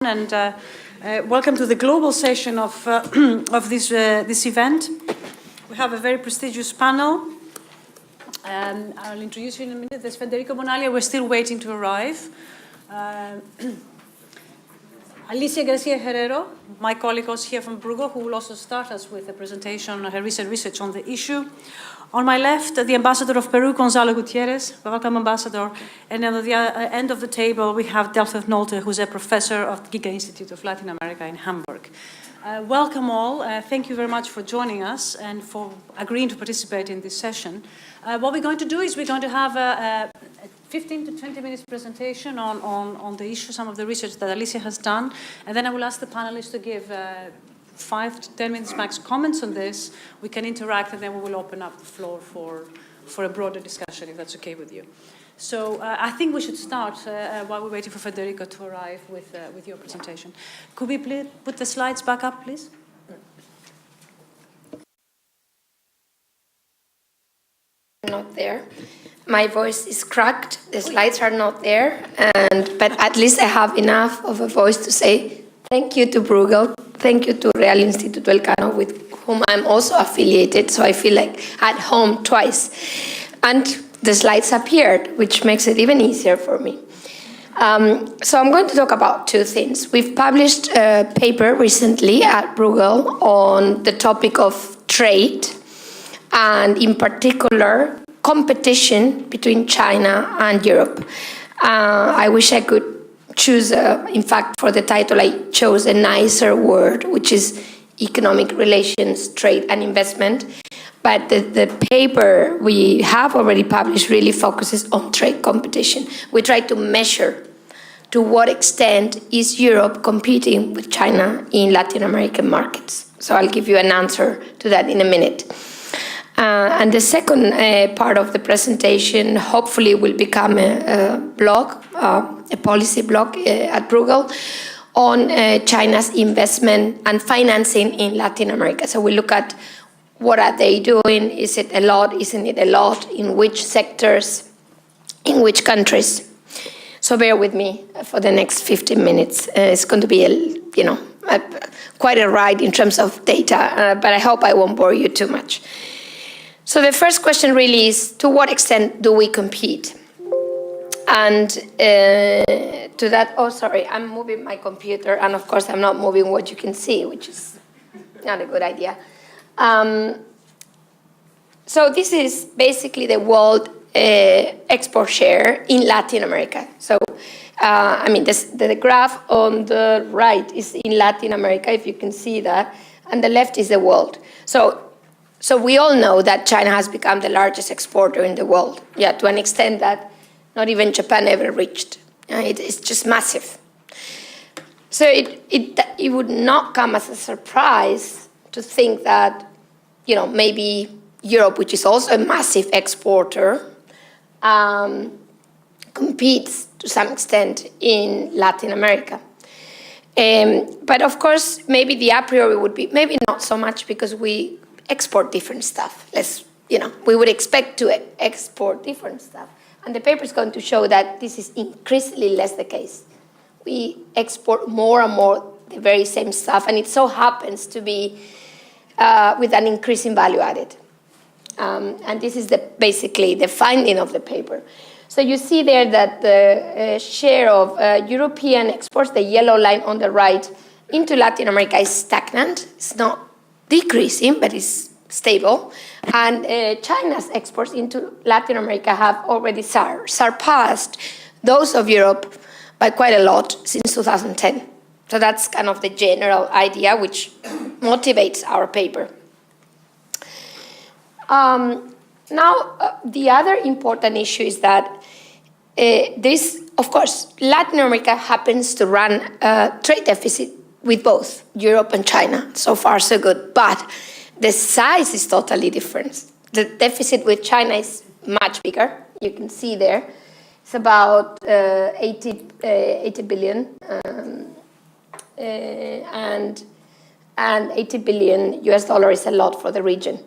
And welcome to the global session of this event. We have a very prestigious panel. I'll introduce you in a minute. There's Federico Bonalia. We're still waiting to arrive. Alicia García-Herrero, my colleague also here from Bruegel, who will also start us with a presentation on her recent research on the issue. On my left, the Ambassador of Peru, Gonzalo Gutierrez. Welcome, Ambassador. And then at the end of the table, we have Delfert Nolte, who's a professor of the Giga Institute of Latin America in Hamburg. Welcome all. Thank you very much for joining us and for agreeing to participate in this session. What we're going to do is we're going to have a 15 to 20 minutes presentation on the issue, some of the research that Alicia has done, and then I will ask the panelists to give 5 to 10 minutes max comments on this. We can interact, and then we will open up the floor for a broader discussion, if that's okay with you. So I think we should start while we're waiting for Federico to arrive with your presentation. Could we please put the slides back up, please? Not there. My voice is cracked. The slides are not there, but at least I have enough of a voice to say thank you to Bruegel, thank you to Real Instituto Elcano, with whom I'm also affiliated, so I feel like at home twice. And the slides appeared, which makes it even easier for me. So I'm going to talk about two things. We've published a paper recently at Bruegel on the topic of trade, and in particular, competition between China and Europe. I wish I could choose, in fact, for the title, I chose a nicer word, which is economic relations, trade and investment. But the paper we have already published really focuses on trade competition. We try to measure to what extent is Europe competing with China in Latin American markets. So I'll give you an answer to that in a minute. And the second part of the presentation hopefully will become a blog, a policy blog at Bruegel on China's investment and financing in Latin America. So we look at what are they doing, is it a lot, isn't it a lot, in which sectors, in which countries. So bear with me for the next 15 minutes. It's going to be, quite a ride in terms of data, but I hope I won't bore you too much. So the first question really is, to what extent do we compete? And to that, I'm moving my computer, and of course I'm not moving what you can see, which is not a good idea. So this is basically the world export share in Latin America. So, the graph on the right is in Latin America, if you can see that, and the left is the world. So we all know that China has become the largest exporter in the world, to an extent that not even Japan ever reached. It's just massive. So it would not come as a surprise to think that, maybe Europe, which is also a massive exporter, competes to some extent in Latin America. But of course, maybe the a priori would be, maybe not so much, because we export different stuff. We would expect to export different stuff. And the paper is going to show that this is increasingly less the case. We export more and more the very same stuff, and it so happens to be with an increase in value added. And this is basically the finding of the paper. So you see there that the share of European exports, the yellow line on the right, into Latin America is stagnant. It's not decreasing, but it's stable. And China's exports into Latin America have already surpassed those of Europe by quite a lot since 2010. So that's kind of the general idea which motivates our paper. The other important issue is that of course, Latin America happens to run a trade deficit with both Europe and China. So far, so good. But the size is totally different. The deficit with China is much bigger. You can see there. It's about 80 billion. And $80 billion is a lot for the region.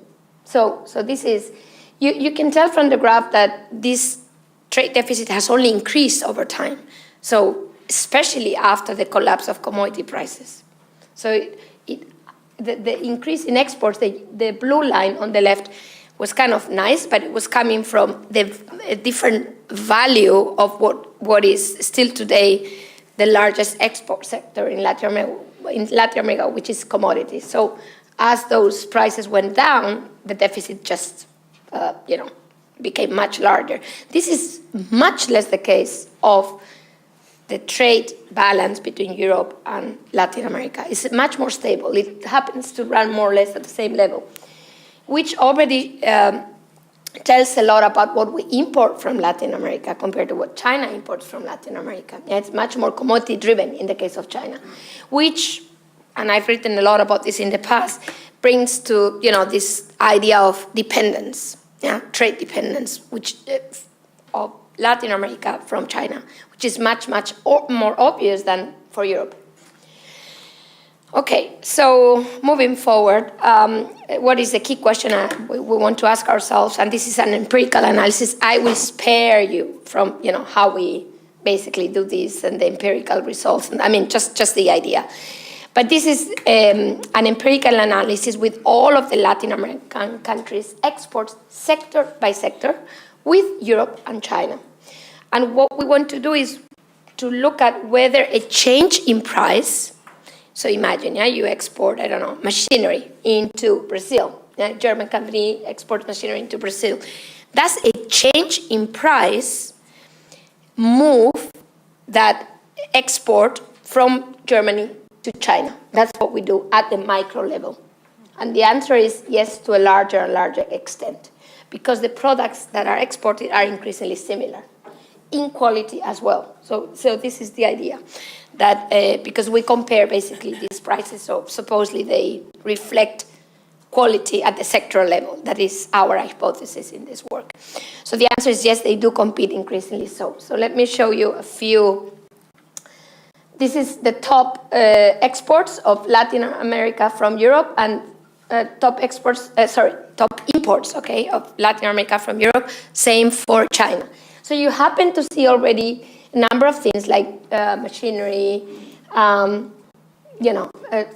So this is, you can tell from the graph that this trade deficit has only increased over time. So especially after the collapse of commodity prices. So the increase in exports, the blue line on the left, was kind of nice, but it was coming from a different value of what is still today the largest export sector in Latin America, which is commodities. So as those prices went down, the deficit just, became much larger. This is much less the case of the trade balance between Europe and Latin America. It's much more stable. It happens to run more or less at the same level, which already tells a lot about what we import from Latin America compared to what China imports from Latin America. Yeah, it's much more commodity-driven in the case of China, which, and I've written a lot about this in the past, brings to this idea of dependence, trade dependence, which of Latin America from China, which is much more obvious than for Europe. Okay, so moving forward, what is the key question we want to ask ourselves? And this is an empirical analysis. I will spare you from how we basically do this and the empirical results. I mean, just the idea. But this is an empirical analysis with all of the Latin American countries' exports sector by sector with Europe and China. And what we want to do is to look at whether a change in price. So imagine, you export, machinery into Brazil. A German company exports machinery into Brazil. Does a change in price move that export from Germany to China? That's what we do at the micro level. And the answer is yes, to a larger and larger extent, because the products that are exported are increasingly similar in quality as well. So this is the idea. That because we compare basically these prices, so supposedly they reflect quality at the sectoral level. That is our hypothesis in this work. So the answer is yes, they do compete increasingly so. So let me show you a few. This is the top exports of Latin America from Europe and top imports, of Latin America from Europe. Same for China. So you happen to see already a number of things like machinery,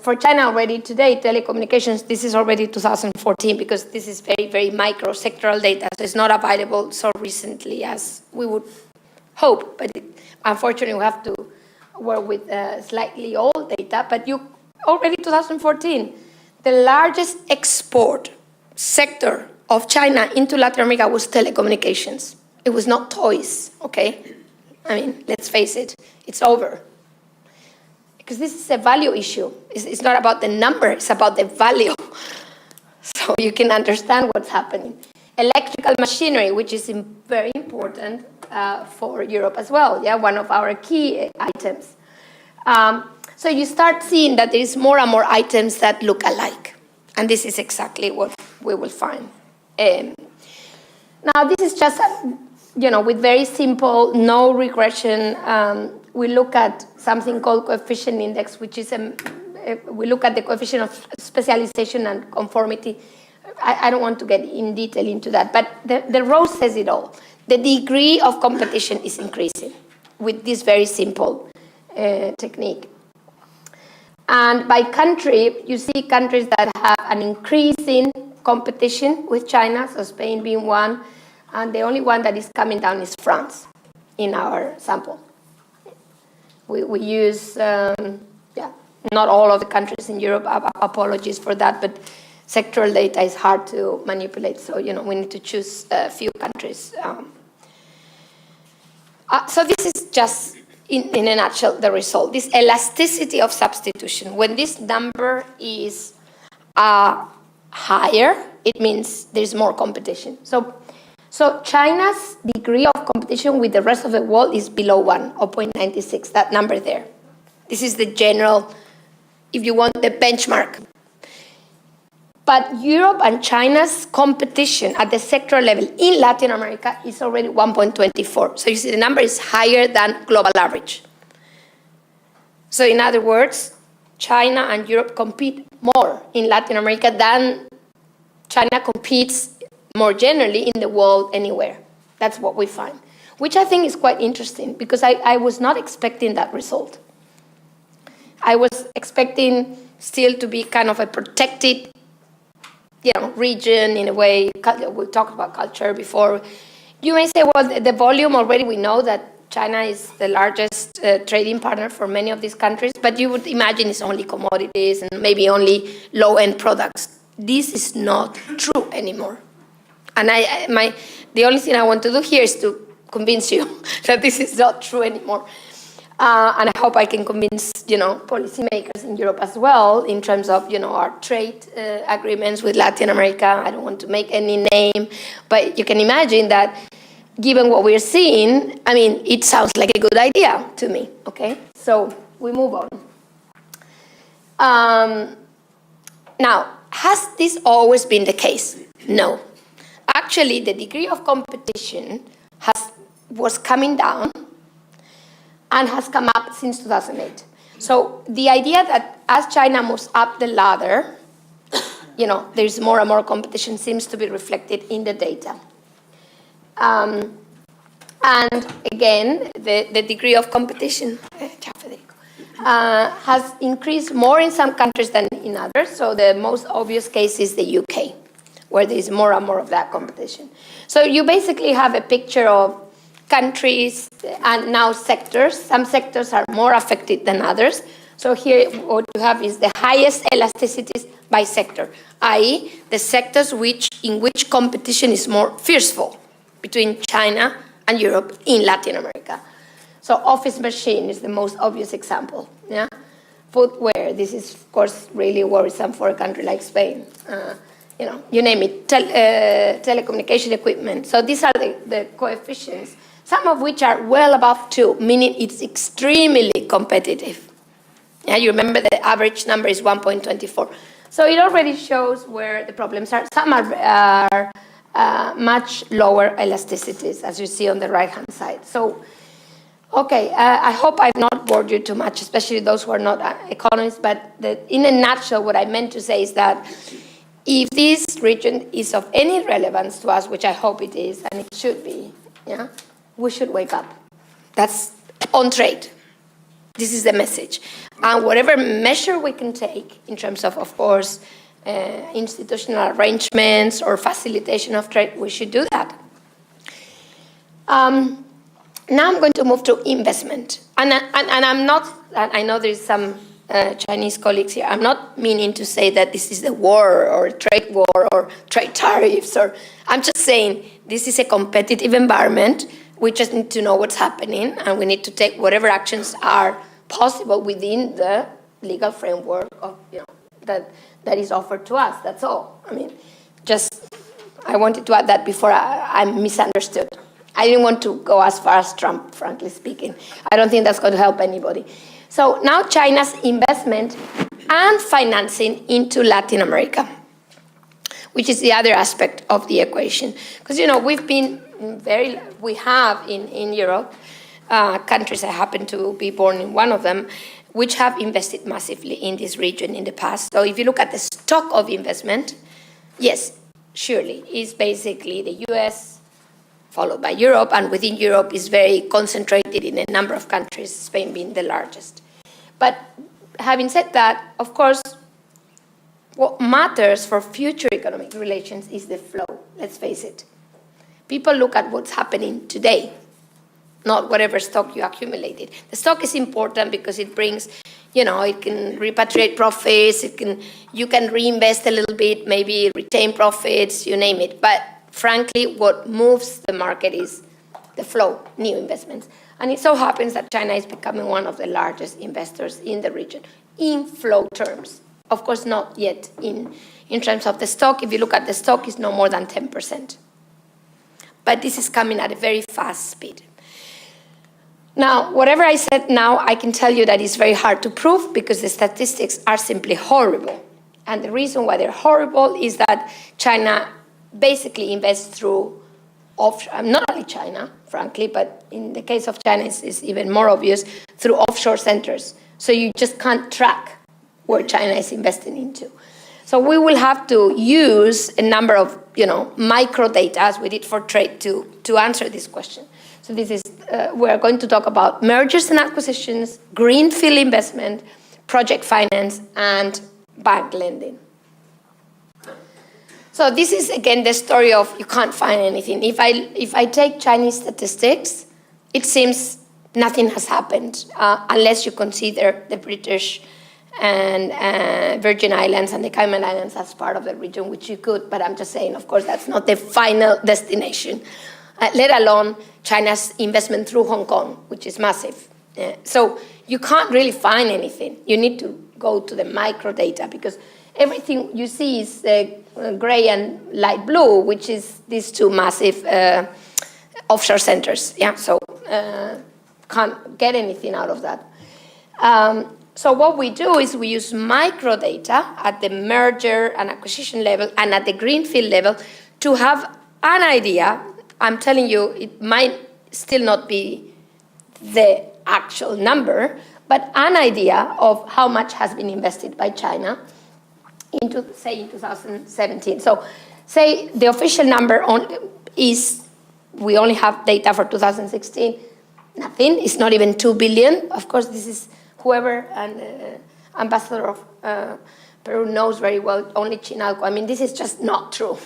for China already today, telecommunications, this is already 2014 because this is very, very micro sectoral data, so it's not available so recently as we would hope, but unfortunately we have to work with slightly old data, but already 2014, the largest export sector of China into Latin America was telecommunications. It was not toys, okay? I mean, let's face it, it's over. Because this is a value issue. It's not about the number, it's about the value. So you can understand what's happening. Electrical machinery, which is very important for Europe as well, one of our key items. So you start seeing that there is more and more items that look alike. And this is exactly what we will find. Now, this is just, with very simple, no regression. We look at something called coefficient index, which is we look at the coefficient of specialization and conformity. I don't want to get in detail into that, but the row says it all. The degree of competition is increasing with this very simple technique. And by country, you see countries that have an increasing competition with China, so Spain being one, and the only one that is coming down is France in our sample. We use, not all of the countries in Europe, apologies for that, but sectoral data is hard to manipulate, so we need to choose a few countries. So this is just, in a nutshell, the result. This elasticity of substitution. When this number is higher, it means there's more competition. So China's degree of competition with the rest of the world is below 1, or 0.96, that number there. This is the general, if you want, the benchmark. But Europe and China's competition at the sectoral level in Latin America is already 1.24. So you see the number is higher than global average. So in other words, China and Europe compete more in Latin America than China competes more generally in the world anywhere. That's what we find. which I think is quite interesting because I was not expecting that result. I was expecting still to be kind of a protected, region in a way. We talked about culture before. You may say, well, the volume already we know that China is the largest trading partner for many of these countries, but you would imagine it's only commodities and maybe only low-end products. This is not true anymore. And the only thing I want to do here is to convince you that this is not true anymore. And I hope I can convince, policymakers in Europe as well in terms of, our trade agreements with Latin America. I don't want to make any name, but you can imagine that given what we're seeing, it sounds like a good idea to me, okay? So we move on. Now, has this always been the case? No. Actually, the degree of competition was coming down and has come up since 2008. So the idea that as China moves up the ladder, there's more and more competition seems to be reflected in the data. And again, the degree of competition has increased more in some countries than in others. So the most obvious case is the UK, where there is more and more of that competition. So you basically have a picture of countries and now sectors. Some sectors are more affected than others. So here what you have is the highest elasticities by sector, i.e. the sectors in which competition is more fierceful between China and Europe in Latin America. So office machine is the most obvious example. Yeah? Footwear, this is of course really worrisome for a country like Spain. You name it, telecommunication equipment. So these are the coefficients, some of which are well above 2, meaning it's extremely competitive. Yeah, you remember the average number is 1.24. So it already shows where the problems are. Some are much lower elasticities, as you see on the right-hand side. So, okay, I hope I've not bored you too much, especially those who are not economists, but in a nutshell, what I meant to say is that if this region is of any relevance to us, which I hope it is, and it should be, yeah, we should wake up. That's on trade. This is the message. And whatever measure we can take in terms of course, institutional arrangements or facilitation of trade, we should do that. Now I'm going to move to investment. And I'm not, I know there is some Chinese colleagues here, I'm not meaning to say that this is the war or trade war or trade tariffs, or I'm just saying this is a competitive environment. We just need to know what's happening, and we need to take whatever actions are possible within the legal framework of, that is offered to us. That's all. I wanted to add that before I'm misunderstood. I didn't want to go as far as Trump, frankly speaking. I don't think that's going to help anybody. So now China's investment and financing into Latin America, which is the other aspect of the equation. Because, we have in Europe countries, I happen to be born in one of them, which have invested massively in this region in the past. So if you look at the stock of investment, yes, surely, it's basically the US, followed by Europe, and within Europe is very concentrated in a number of countries, Spain being the largest. But having said that, of course, what matters for future economic relations is the flow, let's face it. People look at what's happening today, not whatever stock you accumulated. The stock is important because it brings, it can repatriate profits, you can reinvest a little bit, maybe retain profits, you name it. But frankly, what moves the market is the flow, new investments. And it so happens that China is becoming one of the largest investors in the region in flow terms. Of course, not yet in terms of the stock. If you look at the stock, it's no more than 10%. But this is coming at a very fast speed. Now, whatever I said now, I can tell you that it's very hard to prove because the statistics are simply horrible. And the reason why they're horrible is that China basically invests through offshore, not only China, frankly, but in the case of China, it's even more obvious, through offshore centers. So you just can't track where China is investing into. So we will have to use a number of, micro data, as we did for trade, to answer this question. So So this is, we're going to talk about mergers and acquisitions, greenfield investment, project finance, and bank lending. So this is, again, the story of you can't find anything. If I take Chinese statistics, it seems nothing has happened unless you consider the British and Virgin Islands and the Cayman Islands as part of the region, which you could, but I'm just saying, of course, that's not the final destination, let alone China's investment through Hong Kong, which is massive. So you can't really find anything. You need to go to the micro data because everything you see is gray and light blue, which is these two massive offshore centers. Yeah, so can't get anything out of that. So what we do is we use micro data at the merger and acquisition level and at the greenfield level to have an idea. I'm telling you, it might still not be the actual number, but an idea of how much has been invested by China into, say, in 2017. So say the official number is, we only have data for 2016, nothing. It's not even 2 billion. Of course, this is whoever and ambassador of Peru knows very well, only Chinalco. I mean, this is just not true.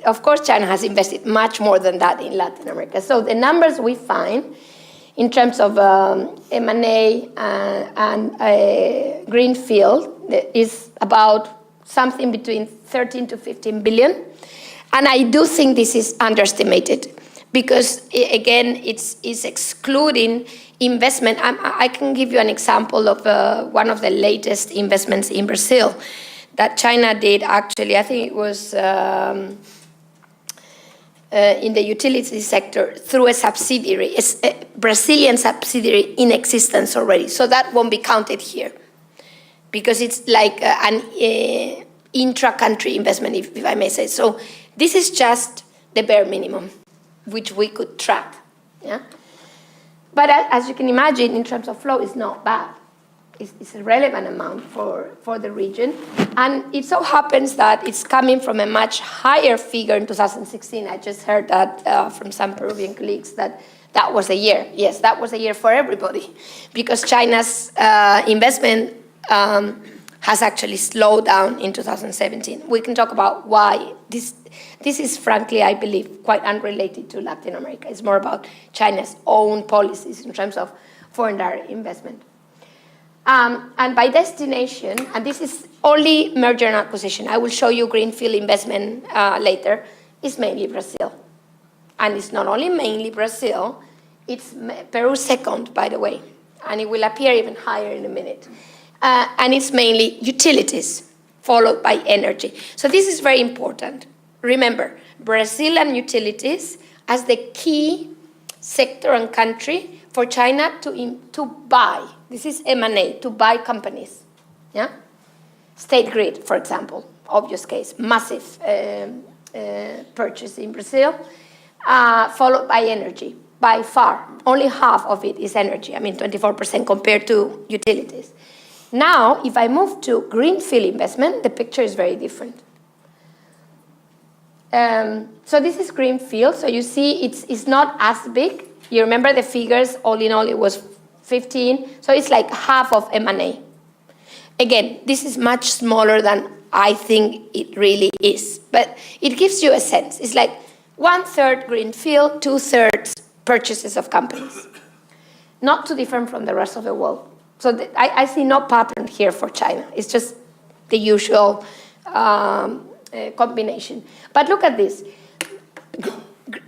Of course, China has invested much more than that in Latin America. So the numbers we find in terms of M&A and greenfield is about something between 13 to 15 billion. And I do think this is underestimated because, again, it's excluding investment. I can give you an example of one of the latest investments in Brazil that China did, actually. I think it was in the utility sector through a subsidiary, a Brazilian subsidiary in existence already. So that won't be counted here because it's like an intra-country investment, if I may say. So this is just the bare minimum, which we could track. Yeah? But as you can imagine, in terms of flow, it's not bad. It's a relevant amount for the region. And it so happens that it's coming from a much higher figure in 2016. I just heard that from some Peruvian colleagues that was a year. Yes, that was a year for everybody because China's investment has actually slowed down in 2017. We can talk about why. This is, frankly, I believe, quite unrelated to Latin America. It's more about China's own policies in terms of foreign direct investment. And by destination, and this is only merger and acquisition, I will show you greenfield investment later, is mainly Brazil. And it's not only mainly Brazil, it's Peru second, by the way, and it will appear even higher in a minute. And it's mainly utilities, followed by energy. So this is very important. Remember, Brazil and utilities as the key sector and country for China to buy. This is M&A, to buy companies. Yeah? State Grid, for example, obvious case, massive purchase in Brazil, followed by energy, by far. Only half of it is energy, 24% compared to utilities. Now, if I move to greenfield investment, the picture is very different. So this is greenfield. So you see it's not as big. You remember the figures, all in all, it was 15. So it's like half of M&A. Again, this is much smaller than I think it really is. But it gives you a sense. It's like 1/3 greenfield, 2/3 purchases of companies. Not too different from the rest of the world. So I see no pattern here for China. It's just the usual combination. But look at this.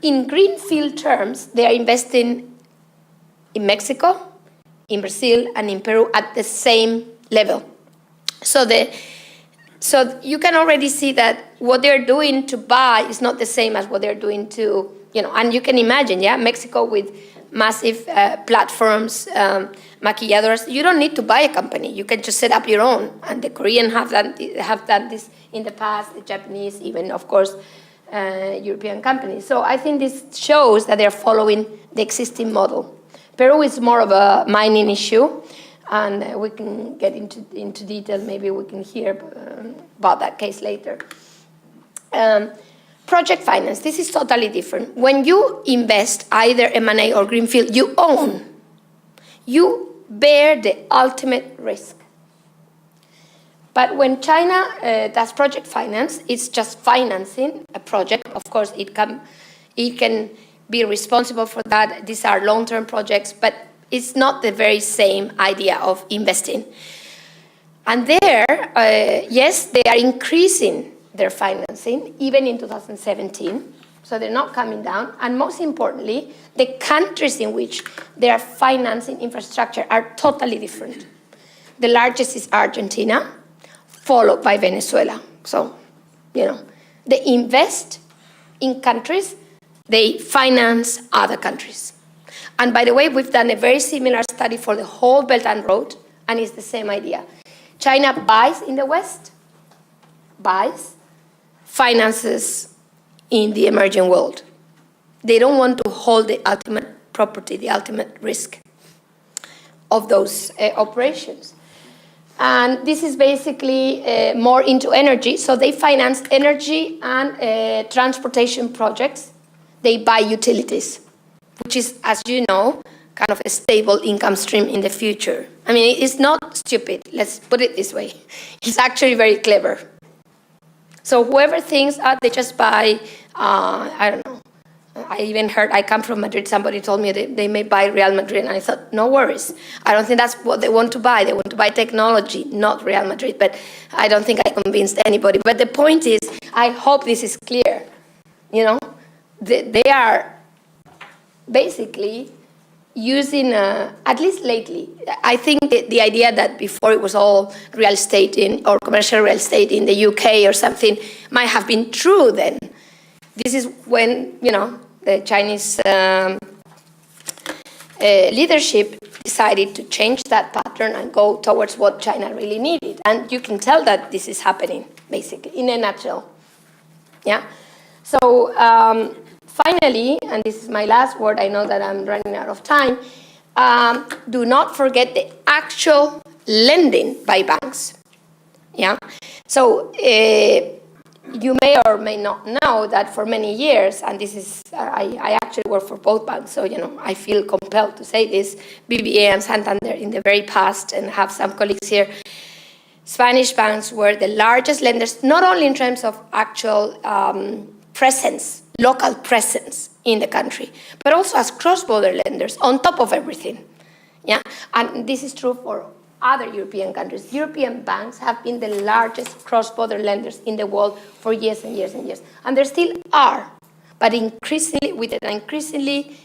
In greenfield terms, they are investing in Mexico, in Brazil, and in Peru at the same level. So you can already see that what they're doing to buy is not the same as what they're doing to, and you can imagine, Mexico with massive platforms, maquilladoras. You don't need to buy a company. You can just set up your own. And the Koreans have done this in the past, the Japanese, even, of course, European companies. So I think this shows that they're following the existing model. Peru is more of a mining issue, and we can get into detail. Maybe we can hear about that case later. Project finance, this is totally different. When you invest, either M&A or Greenfield, you own. You bear the ultimate risk. But when China does project finance, it's just financing a project. Of course, it can be responsible for that. These are long-term projects, but it's not the very same idea of investing. And there, yes, they are increasing their financing, even in 2017. So they're not coming down. And most importantly, the countries in which they are financing infrastructure are totally different. The largest is Argentina, followed by Venezuela. So, they invest in countries, they finance other countries. And by the way, we've done a very similar study for the whole Belt and Road, and it's the same idea. China buys in the West, buys, finances in the emerging world. They don't want to hold the ultimate property, the ultimate risk of those operations. And this is basically more into energy. So they finance energy and transportation projects. They buy utilities, which is, as you know, kind of a stable income stream in the future. I mean, it's not stupid, let's put it this way. It's actually very clever. So whoever thinks, they just buy, I don't know. I even heard, I come from Madrid, somebody told me they may buy Real Madrid, and I thought, no worries. I don't think that's what they want to buy. They want to buy technology, not Real Madrid, but I don't think I convinced anybody. But the point is, I hope this is clear. They are basically using, at least lately, I think the idea that before it was all real estate or commercial real estate in the UK or something might have been true then. This is when, the Chinese leadership decided to change that pattern and go towards what China really needed. And you can tell that this is happening, basically, in a nutshell. Yeah. So finally, and this is my last word, I know that I'm running out of time, do not forget the actual lending by banks. Yeah. So you may or may not know that for many years, and this is, I actually work for both banks, so I feel compelled to say this, BBVA and Santander in the very past, and have some colleagues here, Spanish banks were the largest lenders, not only in terms of actual presence, local presence in the country, but also as cross-border lenders on top of everything. Yeah, and this is true for other European countries. European banks have been the largest cross-border lenders in the world for years and years and years. And there still are, but increasingly, with an increasingly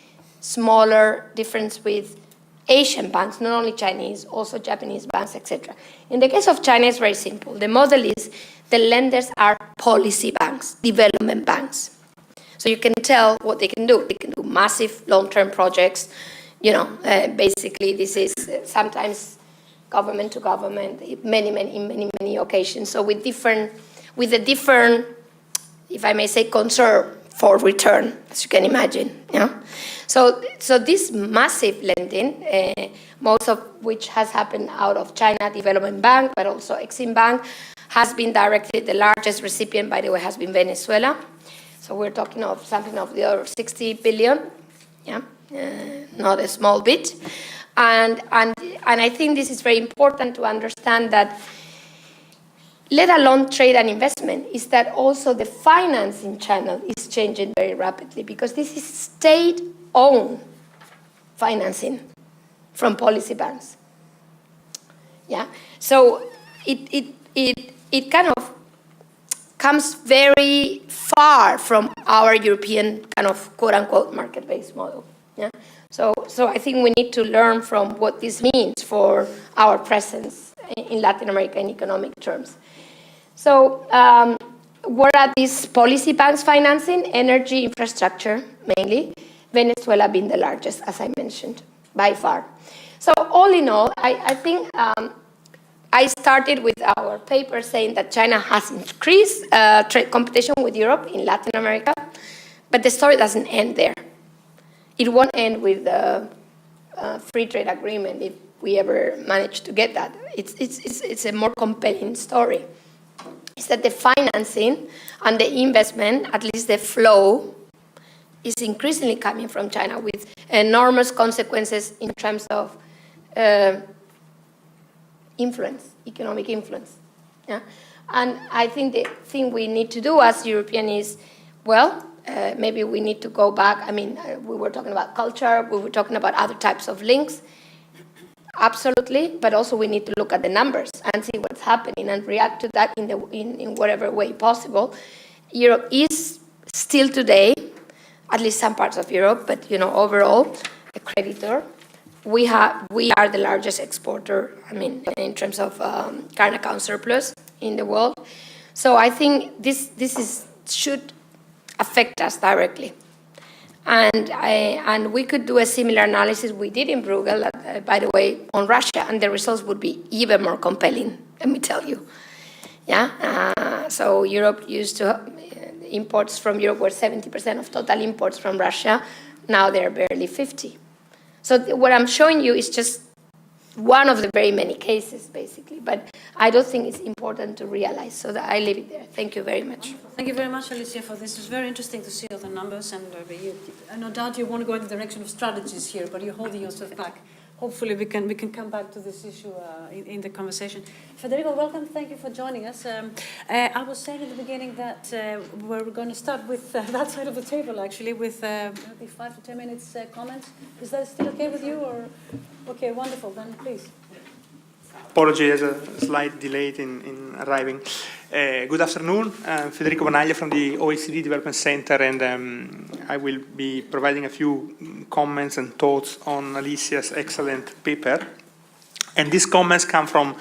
smaller difference with Asian banks, not only Chinese, also Japanese banks, etc. In the case of China, it's very simple. The model is the lenders are policy banks, development banks. So you can tell what they can do. They can do massive long-term projects. Basically, this is sometimes government to government, many occasions. So with a different, if I may say, concern for return, as you can imagine. Yeah. So this massive lending, most of which has happened out of China Development Bank, but also Exim Bank, has been directed. The largest recipient, by the way, has been Venezuela. So we're talking of something of the order of 60 billion. Yeah, not a small bit. And I think this is very important to understand that, let alone trade and investment, is that also the financing channel is changing very rapidly, because this is state-owned financing from policy banks. Yeah, so it kind of comes very far from our European kind of quote-unquote market-based model. Yeah. So I think we need to learn from what this means for our presence in Latin America in economic terms. So what are these policy banks financing? Energy infrastructure, mainly. Venezuela being the largest, as I mentioned, by far. So all in all, I think I started with our paper saying that China has increased trade competition with Europe in Latin America, but the story doesn't end there. It won't end with the free trade agreement if we ever manage to get that. It's a more compelling story. is that the financing and the investment, at least the flow, is increasingly coming from China with enormous consequences in terms of influence, economic influence. Yeah? And I think the thing we need to do as Europeans is, well, maybe we need to go back. I mean, we were talking about culture, we were talking about other types of links. Absolutely, but also we need to look at the numbers and see what's happening and react to that in whatever way possible. Europe is still today, at least some parts of Europe, but overall, a creditor. We are the largest exporter, I mean, in terms of current account surplus in the world. So I think this should affect us directly. And we could do a similar analysis we did in Bruegel, by the way, on Russia, and the results would be even more compelling, let me tell you. Yeah. So Europe used to imports from Europe were 70% of total imports from Russia. Now they're barely 50%. So what I'm showing you is just one of the very many cases, basically. But I don't think it's important to realize, so that I leave it there. Thank you very much. Wonderful. Thank you very much, Alicia, for this. It's very interesting to see all the numbers, and no doubt you want to go in the direction of strategies here, but you're holding yourself back. Hopefully we can come back to this issue in the conversation. Federico, welcome. Thank you for joining us. I was saying at the beginning that we're going to start with that side of the table, actually, with maybe 5 to 10 minutes comments. Is that still okay with you? Or okay, wonderful. Then please. Apology, there's a slight delay in arriving. Good afternoon. I'm Federico Bonaglia from the OECD Development Center, and I will be providing a few comments and thoughts on Alicia's excellent paper. And these comments come from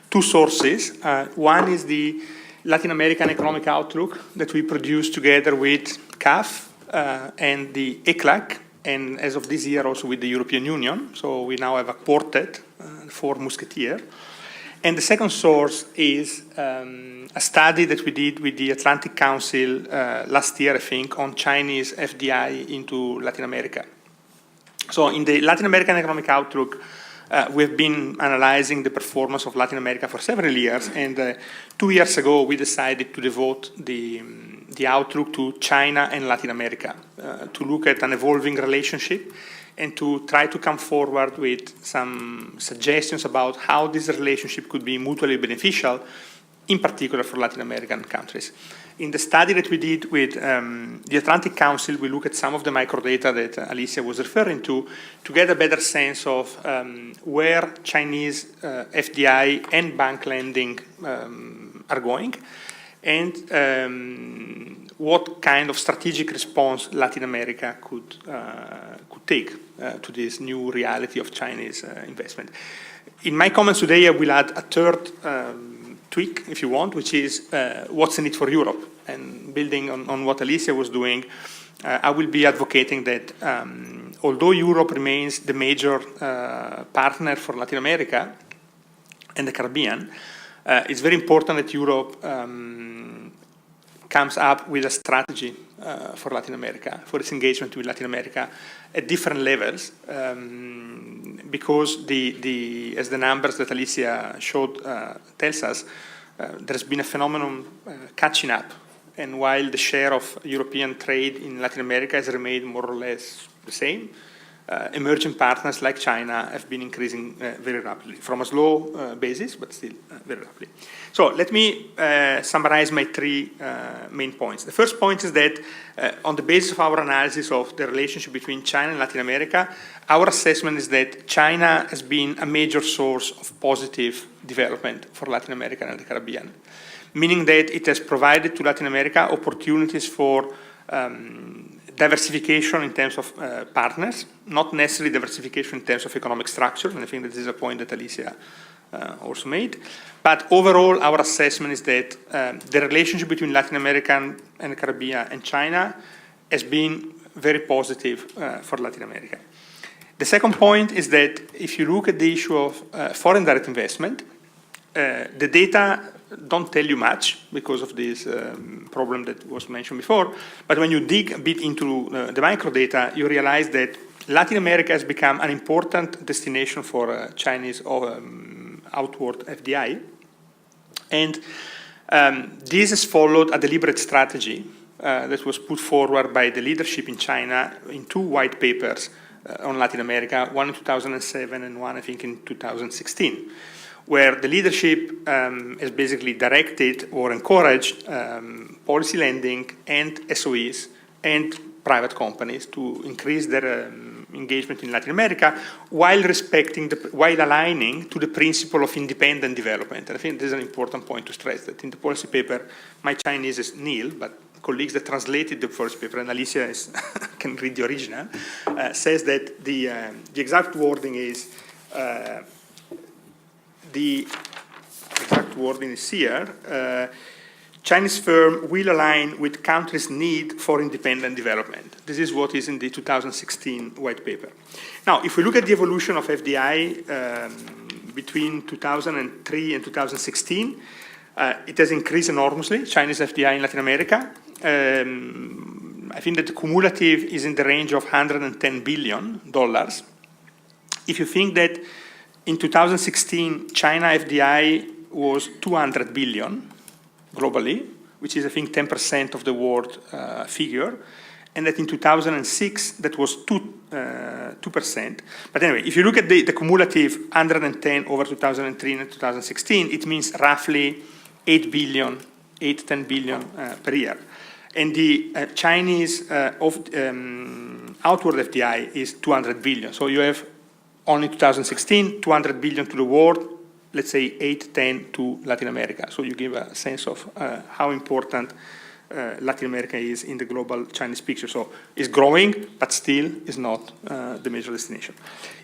two sources. One is the Latin American Economic Outlook that we produced together with CAF and the ECLAC, and as of this year also with the European Union. So we now have a quartet, four musketeers. And the second source is a study that we did with the Atlantic Council last year, I think, on Chinese FDI into Latin America. So in the Latin American Economic Outlook, we've been analyzing the performance of Latin America for several years, and 2 years ago we decided to devote the outlook to China and Latin America, to look at an evolving relationship and to try to come forward with some suggestions about how this relationship could be mutually beneficial, in particular for Latin American countries. In the study that we did with the Atlantic Council, we look at some of the microdata that Alicia was referring to get a better sense of where Chinese FDI and bank lending are going, and what kind of strategic response Latin America could take to this new reality of Chinese investment. In my comments today, I will add a third tweak, if you want, which is what's in it for Europe. And building on what Alicia was doing, I will be advocating that although Europe remains the major partner for Latin America and the Caribbean, it's very important that Europe comes up with a strategy for Latin America, for its engagement with Latin America at different levels, because as the numbers that Alicia showed tells us, there's been a phenomenon catching up. And while the share of European trade in Latin America has remained more or less the same, emerging partners like China have been increasing very rapidly, from a slow basis, but still very rapidly. So let me summarize my three main points. The first point is that on the basis of our analysis of the relationship between China and Latin America, our assessment is that China has been a major source of positive development for Latin America and the Caribbean, meaning that it has provided to Latin America opportunities for diversification in terms of partners, not necessarily diversification in terms of economic structure, and I think that this is a point that Alicia also made. But overall, our assessment is that the relationship between Latin America and the Caribbean and China has been very positive for Latin America. The second point is that if you look at the issue of foreign direct investment, the data don't tell you much because of this problem that was mentioned before. But when you dig a bit into the microdata, you realize that Latin America has become an important destination for Chinese outward FDI. And This has followed a deliberate strategy that was put forward by the leadership in China in 2 white papers on Latin America, one in 2007 and one, I think, in 2016, where the leadership has basically directed or encouraged policy lending and SOEs and private companies to increase their engagement in Latin America while while aligning to the principle of independent development. And I think this is an important point to stress, that in the policy paper, my Chinese is nil, but colleagues that translated the first paper, and Alicia can read the original, says that the exact wording is, here, Chinese firm will align with countries' need for independent development. This is what is in the 2016 white paper. Now, if we look at the evolution of FDI between 2003 and 2016, it has increased enormously, Chinese FDI in Latin America. I think that the cumulative is in the range of $110 billion. If you think that in 2016, China FDI was 200 billion globally, which is, I think, 10% of the world figure, and that in 2006, that was 2%. But anyway, if you look at the cumulative 110 over 2003 and 2016, it means roughly 10 billion per year. And the Chinese outward FDI is 200 billion. So you have only 2016, 200 billion to the world, let's say 8-10 to Latin America. So you give a sense of how important Latin America is in the global Chinese picture. So it's growing, but still is not the major destination.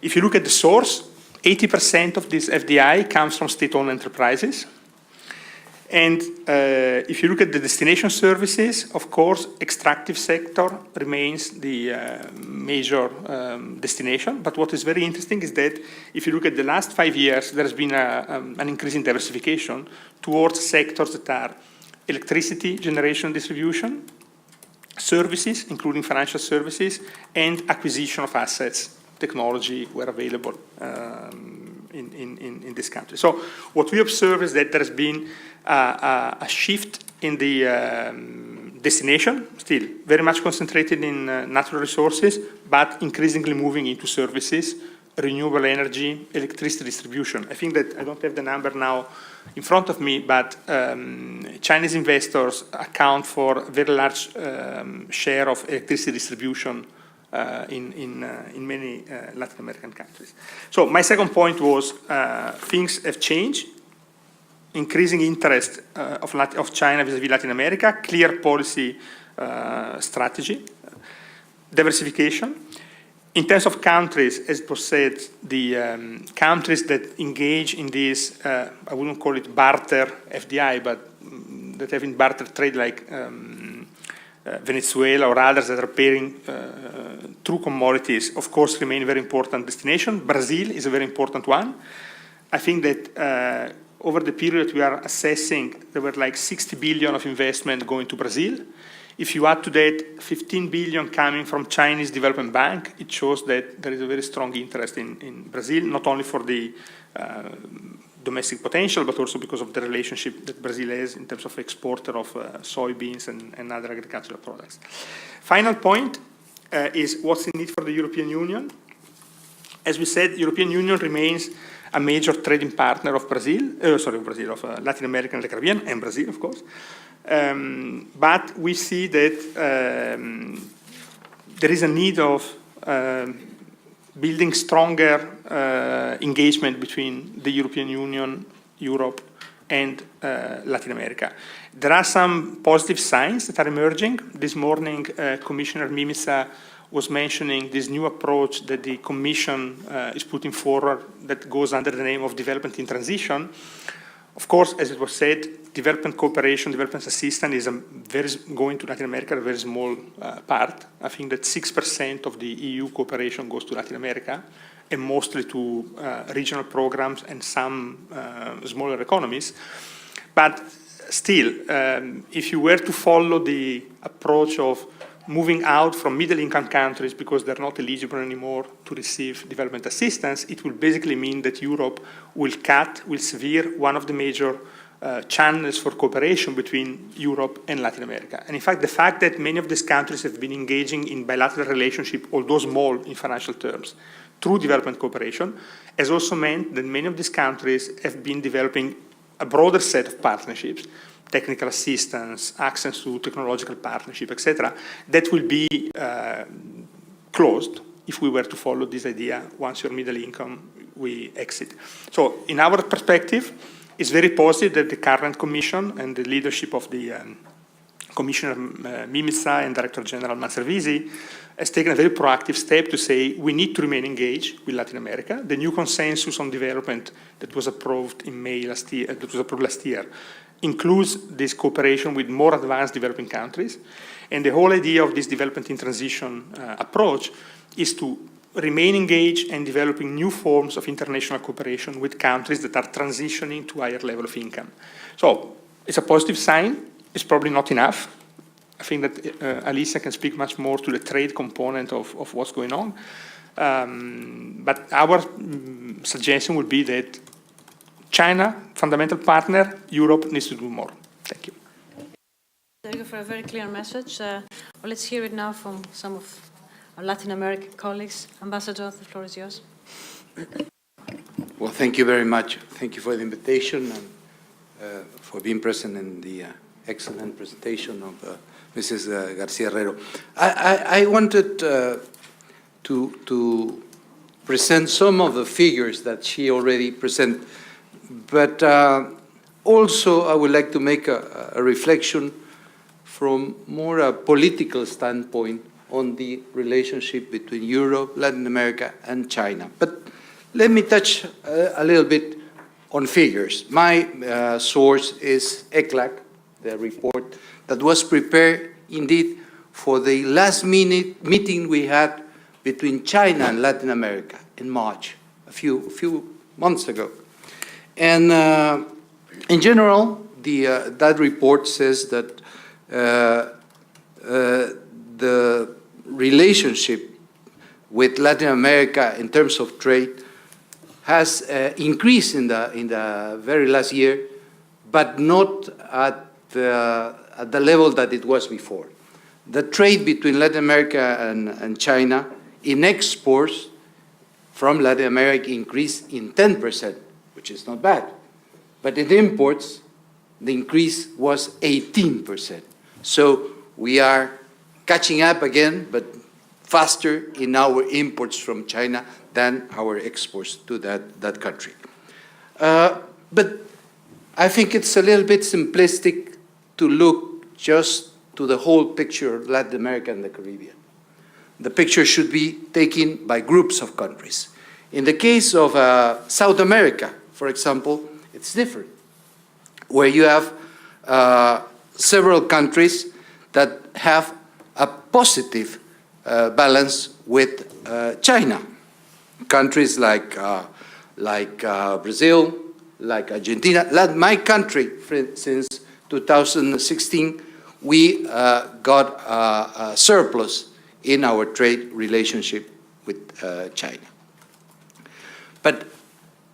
If you look at the source, 80% of this FDI comes from state-owned enterprises. And if you look at the destination services, of course, extractive sector remains the major destination. But what is very interesting is that if you look at the last 5 years, there has been an increase in diversification towards sectors that are electricity generation distribution, services, including financial services, and acquisition of assets, technology where available in this country. So what we observe is that there has been a shift in the destination, still very much concentrated in natural resources, but increasingly moving into services, renewable energy, electricity distribution. I think that I don't have the number now in front of me, but Chinese investors account for a very large share of electricity distribution in many Latin American countries. So my second point was things have changed. Increasing interest of China vis-à-vis Latin America, clear policy strategy, diversification. In terms of countries, as was said, the countries that engage in this, I wouldn't call it barter FDI, but that have in barter trade like Venezuela or others that are pairing through commodities, of course, remain a very important destination. Brazil is a very important one. I think that over the period we are assessing, there were like 60 billion of investment going to Brazil. If you add to that 15 billion coming from Chinese Development Bank, it shows that there is a very strong interest in Brazil, not only for the domestic potential, but also because of the relationship that Brazil has in terms of exporter of soybeans and other agricultural products. Final point is what's the need for the European Union? As we said, the European Union remains a major trading partner of of Latin America and the Caribbean, and Brazil, of course. But we see that there is a need of building stronger engagement between the European Union, Europe, and Latin America. There are some positive signs that are emerging. This morning, Commissioner Mimica was mentioning this new approach that the Commission is putting forward that goes under the name of Development in Transition. Of course, as it was said, development cooperation, development assistance is going to Latin America, a very small part. I think that 6% of the EU cooperation goes to Latin America, and mostly to regional programs and some smaller economies. But still, if you were to follow the approach of moving out from middle-income countries because they're not eligible anymore to receive development assistance, it will basically mean that Europe will sever one of the major channels for cooperation between Europe and Latin America. And in fact, the fact that many of these countries have been engaging in bilateral relationship, although small in financial terms, through development cooperation, has also meant that many of these countries have been developing a broader set of partnerships, technical assistance, access to technological partnership, etc., that will be closed if we were to follow this idea, once you're middle income, we exit. So in our perspective, it's very positive that the current Commission and the leadership of the Commissioner Mimica and Director General Manservisi has taken a very proactive step to say we need to remain engaged with Latin America. The new consensus on development that was approved in May last year, includes this cooperation with more advanced developing countries. And the whole idea of this development in transition approach is to remain engaged and developing new forms of international cooperation with countries that are transitioning to higher level of income. So it's a positive sign. It's probably not enough. I think that Alicia can speak much more to the trade component of what's going on. But our suggestion would be that China, fundamental partner, Europe needs to do more. Thank you. Thank you for a very clear message. Well, let's hear it now from some of our Latin American colleagues. Ambassador, the floor is yours. Well, thank you very much. Thank you for the invitation and for being present in the excellent presentation of Mrs. García-Herrero. I wanted to present some of the figures that she already presented, but also I would like to make a reflection from more a political standpoint on the relationship between Europe, Latin America, and China. But let me touch a little bit on figures. My source is EU-LAC, the report that was prepared indeed for the last minute meeting we had between China and Latin America in March, a few months ago. And in general, that report says that the relationship with Latin America in terms of trade has increased in the very last year, but not at the level that it was before. The trade between Latin America and China in exports from Latin America increased in 10%, which is not bad. But in imports, the increase was 18%. So we are catching up again, but faster in our imports from China than our exports to that country. But I think it's a little bit simplistic to look just to the whole picture of Latin America and the Caribbean. The picture should be taken by groups of countries. In the case of South America, for example, it's different, where you have several countries that have a positive balance with China. Countries like Brazil, like Argentina, like my country, since 2016, we got a surplus in our trade relationship with China. But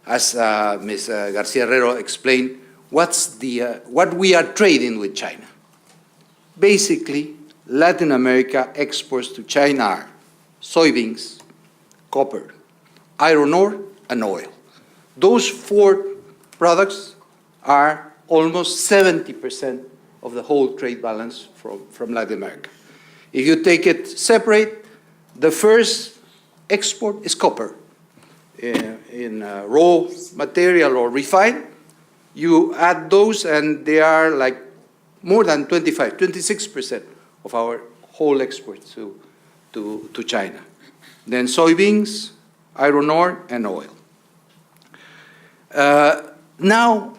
as Ms. García-Herrero explained, what we are trading with China? Basically, Latin America exports to China are soybeans, copper, iron ore, and oil. Those four products are almost 70% of the whole trade balance from Latin America. If you take it separate, the first export is copper. In raw material or refined, you add those and they are like more than 26% of our whole exports to China. Then soybeans, iron ore, and oil. Now,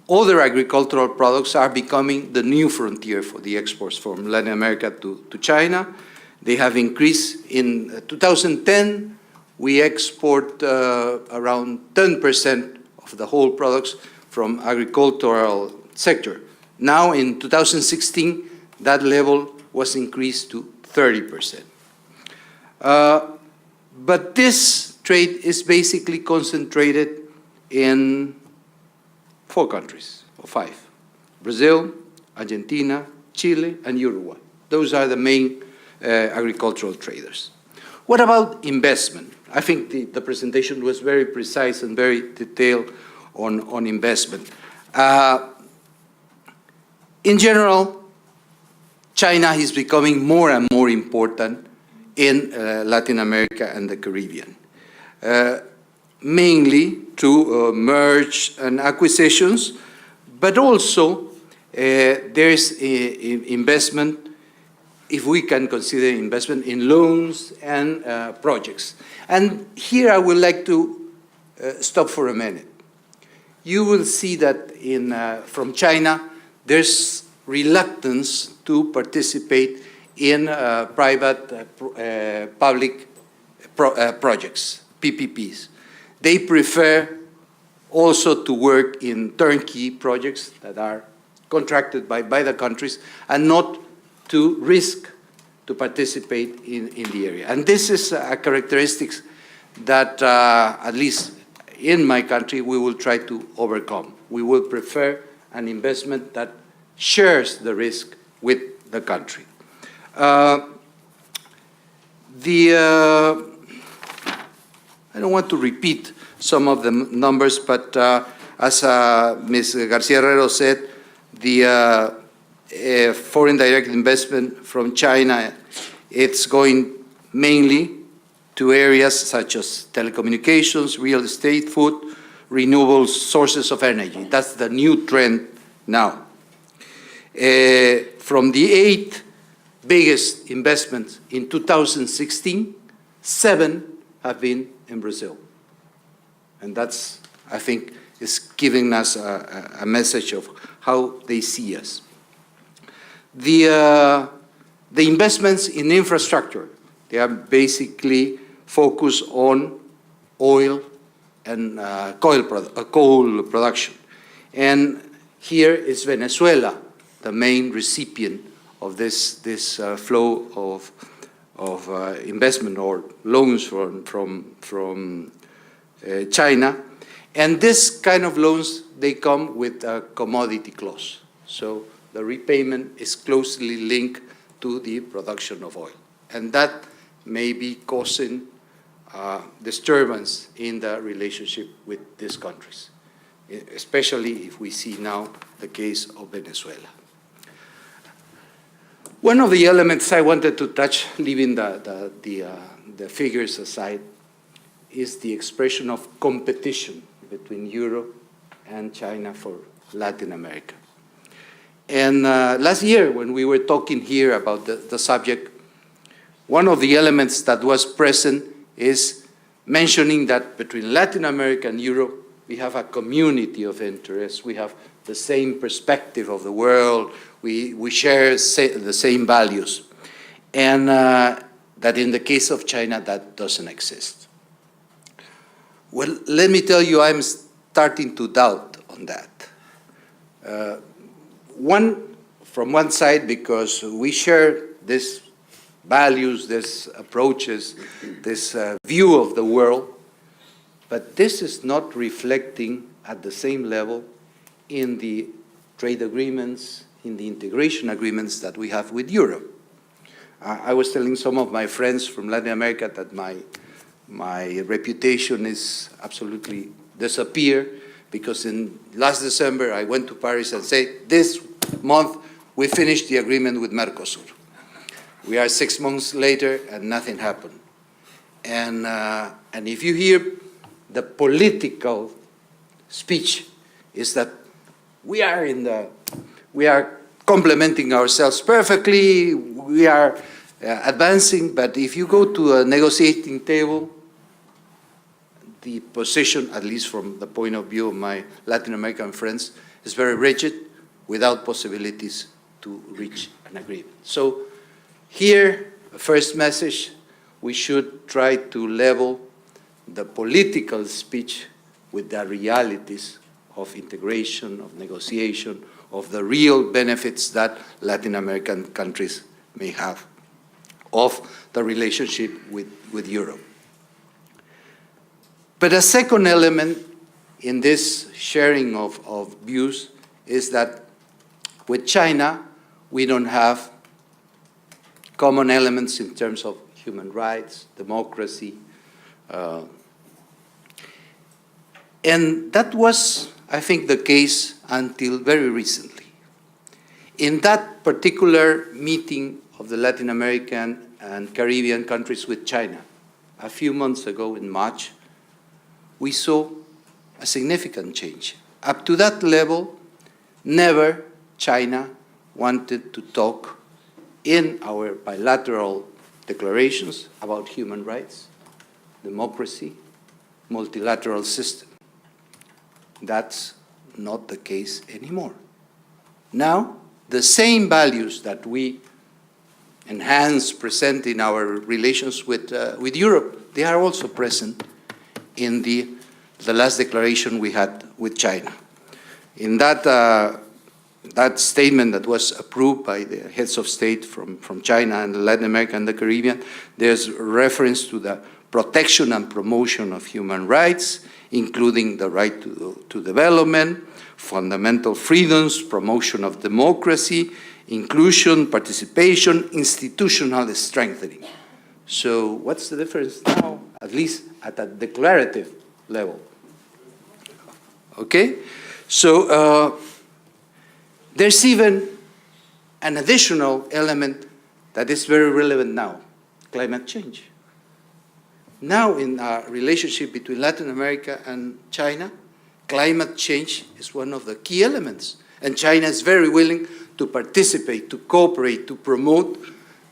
other agricultural products are becoming the new frontier for the exports from Latin America to China. They have increased. In 2010, we export around 10% of the whole products from agricultural sector. Now, in 2016, that level was increased to 30%. But this trade is basically concentrated in 4 countries, or 5. Brazil, Argentina, Chile, and Uruguay. Those are the main agricultural traders. What about investment? I think the presentation was very precise and very detailed on investment. In general, China is becoming more and more important in Latin America and the Caribbean, mainly through merge and acquisitions, but also there's investment, if we can consider investment in loans and projects. And here I would like to stop for a minute. You will see that from China, there's reluctance to participate in private-public projects, PPPs. They prefer also to work in turnkey projects that are contracted by the countries and not to risk to participate in the area. And this is a characteristic that, at least in my country, we will try to overcome. We will prefer an investment that shares the risk with the country. I don't want to repeat some of the numbers, but as Ms. García-Herrero said, the foreign direct investment from China, it's going mainly to areas such as telecommunications, real estate, food, renewable sources of energy. That's the new trend now. From the 8 biggest investments in 2016, 7 have been in Brazil. And that's, I think, is giving us a message of how they see us. The investments in infrastructure, they are basically focused on oil and coal production. And here is Venezuela, the main recipient of this flow of investment or loans from China. And this kind of loans, they come with a commodity clause. So the repayment is closely linked to the production of oil. And that may be causing disturbance in the relationship with these countries, especially if we see now the case of Venezuela. One of the elements I wanted to touch, leaving the figures aside, is the expression of competition between Europe and China for Latin America. And last year, when we were talking here about the subject, one of the elements that was present is mentioning that between Latin America and Europe, we have a community of interest. We have the same perspective of the world. We share the same values. And that in the case of China, that doesn't exist. Well, let me tell you, I'm starting to doubt on that. From one side, because we share these values, these approaches, this view of the world, but this is not reflecting at the same level in the trade agreements, in the integration agreements that we have with Europe. I was telling some of my friends from Latin America that my reputation is absolutely disappeared, because in last December I went to Paris and said, this month we finished the agreement with Mercosur. We are 6 months later and nothing happened. And if you hear the political speech, is that we are complementing ourselves perfectly, we are advancing, but if you go to a negotiating table, the position, at least from the point of view of my Latin American friends, is very rigid, without possibilities to reach an agreement. So here, the first message, we should try to level the political speech with the realities of integration, of negotiation, of the real benefits that Latin American countries may have of the relationship with Europe. But a second element in this sharing of views is that with China, we don't have common elements in terms of human rights, democracy. And that was, I think, the case until very recently. In that particular meeting of the Latin American and Caribbean countries with China, a few months ago in March, we saw a significant change. Up to that level, never China wanted to talk in our bilateral declarations about human rights, democracy, multilateral system. That's not the case anymore. Now, the same values that we enhance, present in our relations with Europe, they are also present in the last declaration we had with China. In that statement that was approved by the heads of state from China and Latin America and the Caribbean, there's reference to the protection and promotion of human rights, including the right to development, fundamental freedoms, promotion of democracy, inclusion, participation, institutional strengthening. So what's the difference now, at least at a declarative level? Okay? So there's even an additional element that is very relevant now, climate change. Now in our relationship between Latin America and China, climate change is one of the key elements. And China is very willing to participate, to cooperate, to promote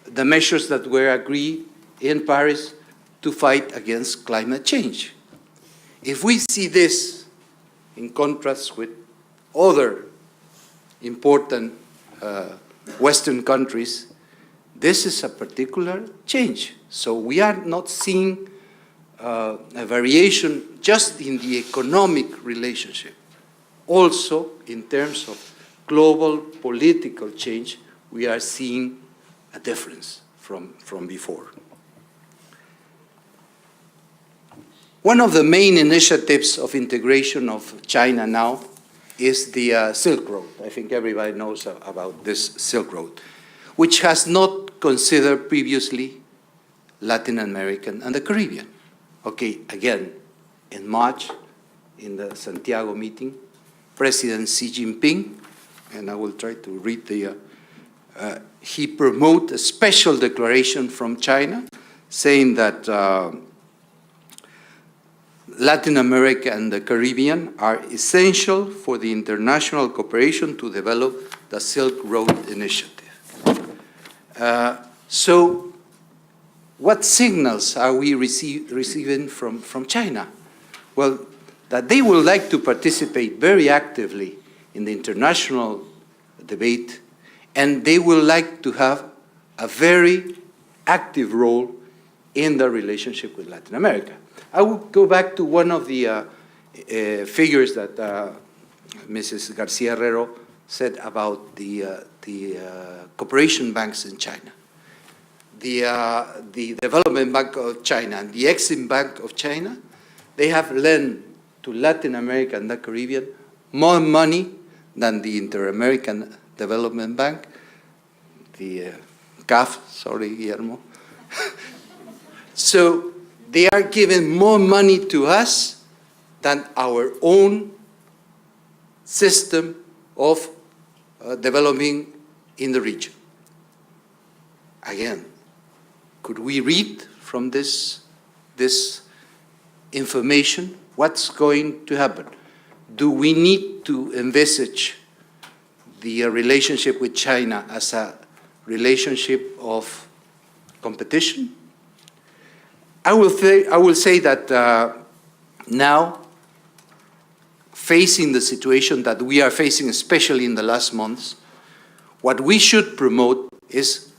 the measures that were agreed in Paris to fight against climate change. If we see this in contrast with other important Western countries, this is a particular change. So we are not seeing a variation just in the economic relationship. Also, in terms of global political change, we are seeing a difference from before. One of the main initiatives of integration of China now is the Silk Road. I think everybody knows about this Silk Road, which has not considered previously Latin American and the Caribbean. Okay, again, in March, in the Santiago meeting, President Xi Jinping, and I will try to read he promoted a special declaration from China saying that Latin America and the Caribbean are essential for the international cooperation to develop the Silk Road Initiative. So what signals are we receiving from China? Well, that they would like to participate very actively in the international debate, and they would like to have a very active role in the relationship with Latin America. I will go back to one of the figures that Mrs. García-Herrero said about the cooperation banks in China. The Development Bank of China and the Exim Bank of China, they have lent to Latin America and the Caribbean more money than the Inter-American Development Bank, the CAF, sorry, Guillermo. So they are giving more money to us than our own system of developing in the region. Again, could we read from this information what's going to happen? Do we need to envisage the relationship with China as a relationship of competition? I will say that now, facing the situation that we are facing, especially in the last months, what we should promote is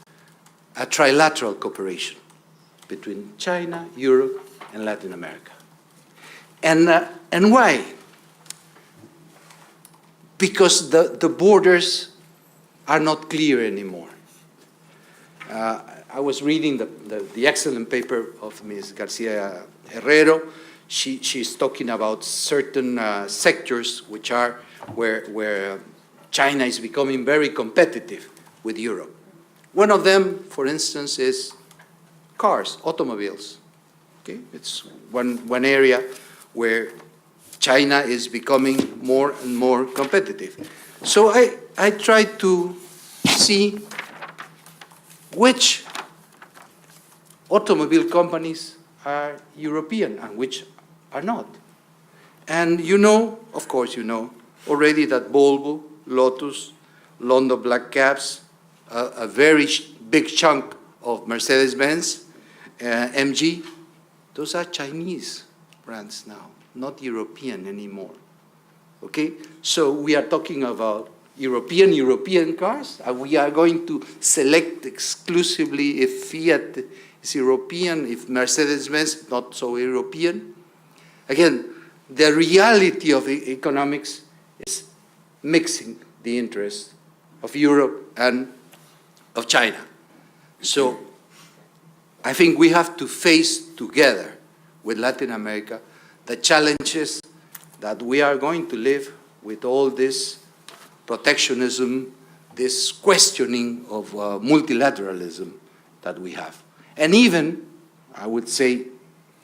a trilateral cooperation between China, Europe, and Latin America. And why? Because the borders are not clear anymore. I was reading the excellent paper of Ms. García-Herrero. she's talking about certain sectors which are where China is becoming very competitive with Europe. One of them, for instance, is cars, automobiles. Okay? It's one area where China is becoming more and more competitive. So I try to see which automobile companies are European and which are not. And you know, of course you know, already that Volvo, Lotus, London Black Cabs, a very big chunk of Mercedes-Benz, MG, those are Chinese brands now, not European anymore. Okay? So we are talking about European cars, and we are going to select exclusively if Fiat is European, if Mercedes-Benz not so European. Again, the reality of economics is mixing the interests of Europe and of China. So I think we have to face together with Latin America the challenges that we are going to live with all this protectionism, this questioning of multilateralism that we have. And even, I would say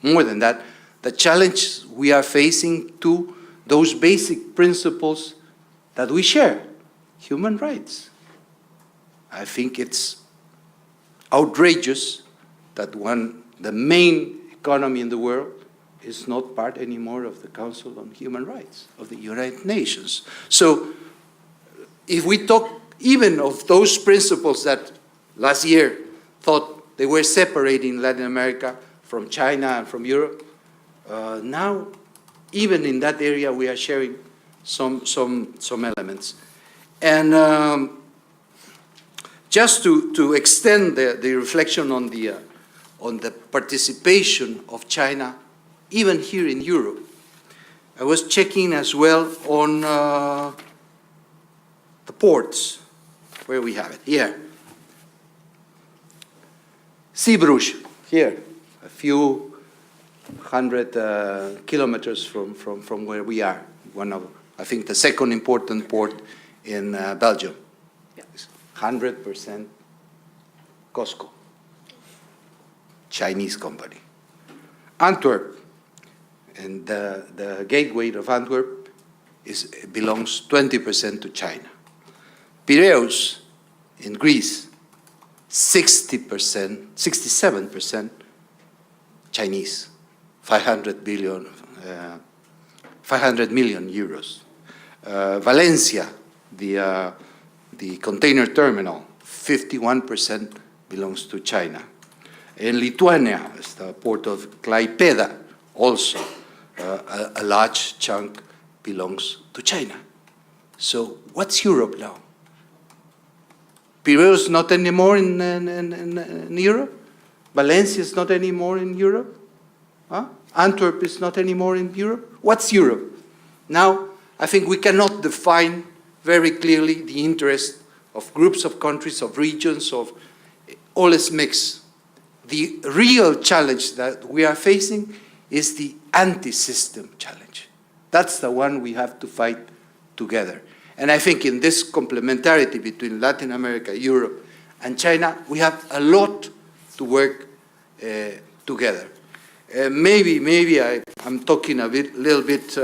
more than that, the challenge we are facing to those basic principles that we share, human rights. I think it's outrageous that the main economy in the world is not part anymore of the Council on Human Rights of the United Nations. So if we talk even of those principles that last year thought they were separating Latin America from China and from Europe, now even in that area we are sharing some elements. And just to extend the reflection on the participation of China, even here in Europe, I was checking as well on the ports, where we have it, here. Zeebrugge, here, a few hundred kilometers from where we are. One of, I think, the second important port in Belgium. Yeah. 100% COSCO, Chinese company. Antwerp, and the gateway of Antwerp belongs 20% to China. Piraeus in Greece, 67% Chinese, 500 million euros. Valencia, the container terminal, 51% belongs to China. In Lithuania, the port of Klaipėda, also a large chunk belongs to China. So what's Europe now? Piraeus not anymore in Europe? Valencia is not anymore in Europe? Huh? Antwerp is not anymore in Europe? What's Europe? Now, I think we cannot define very clearly the interest of groups of countries, of regions, of all is mixed. The real challenge that we are facing is the anti-system challenge. That's the one we have to fight together. And I think in this complementarity between Latin America, Europe, and China, we have a lot to work together. Maybe I'm talking little bit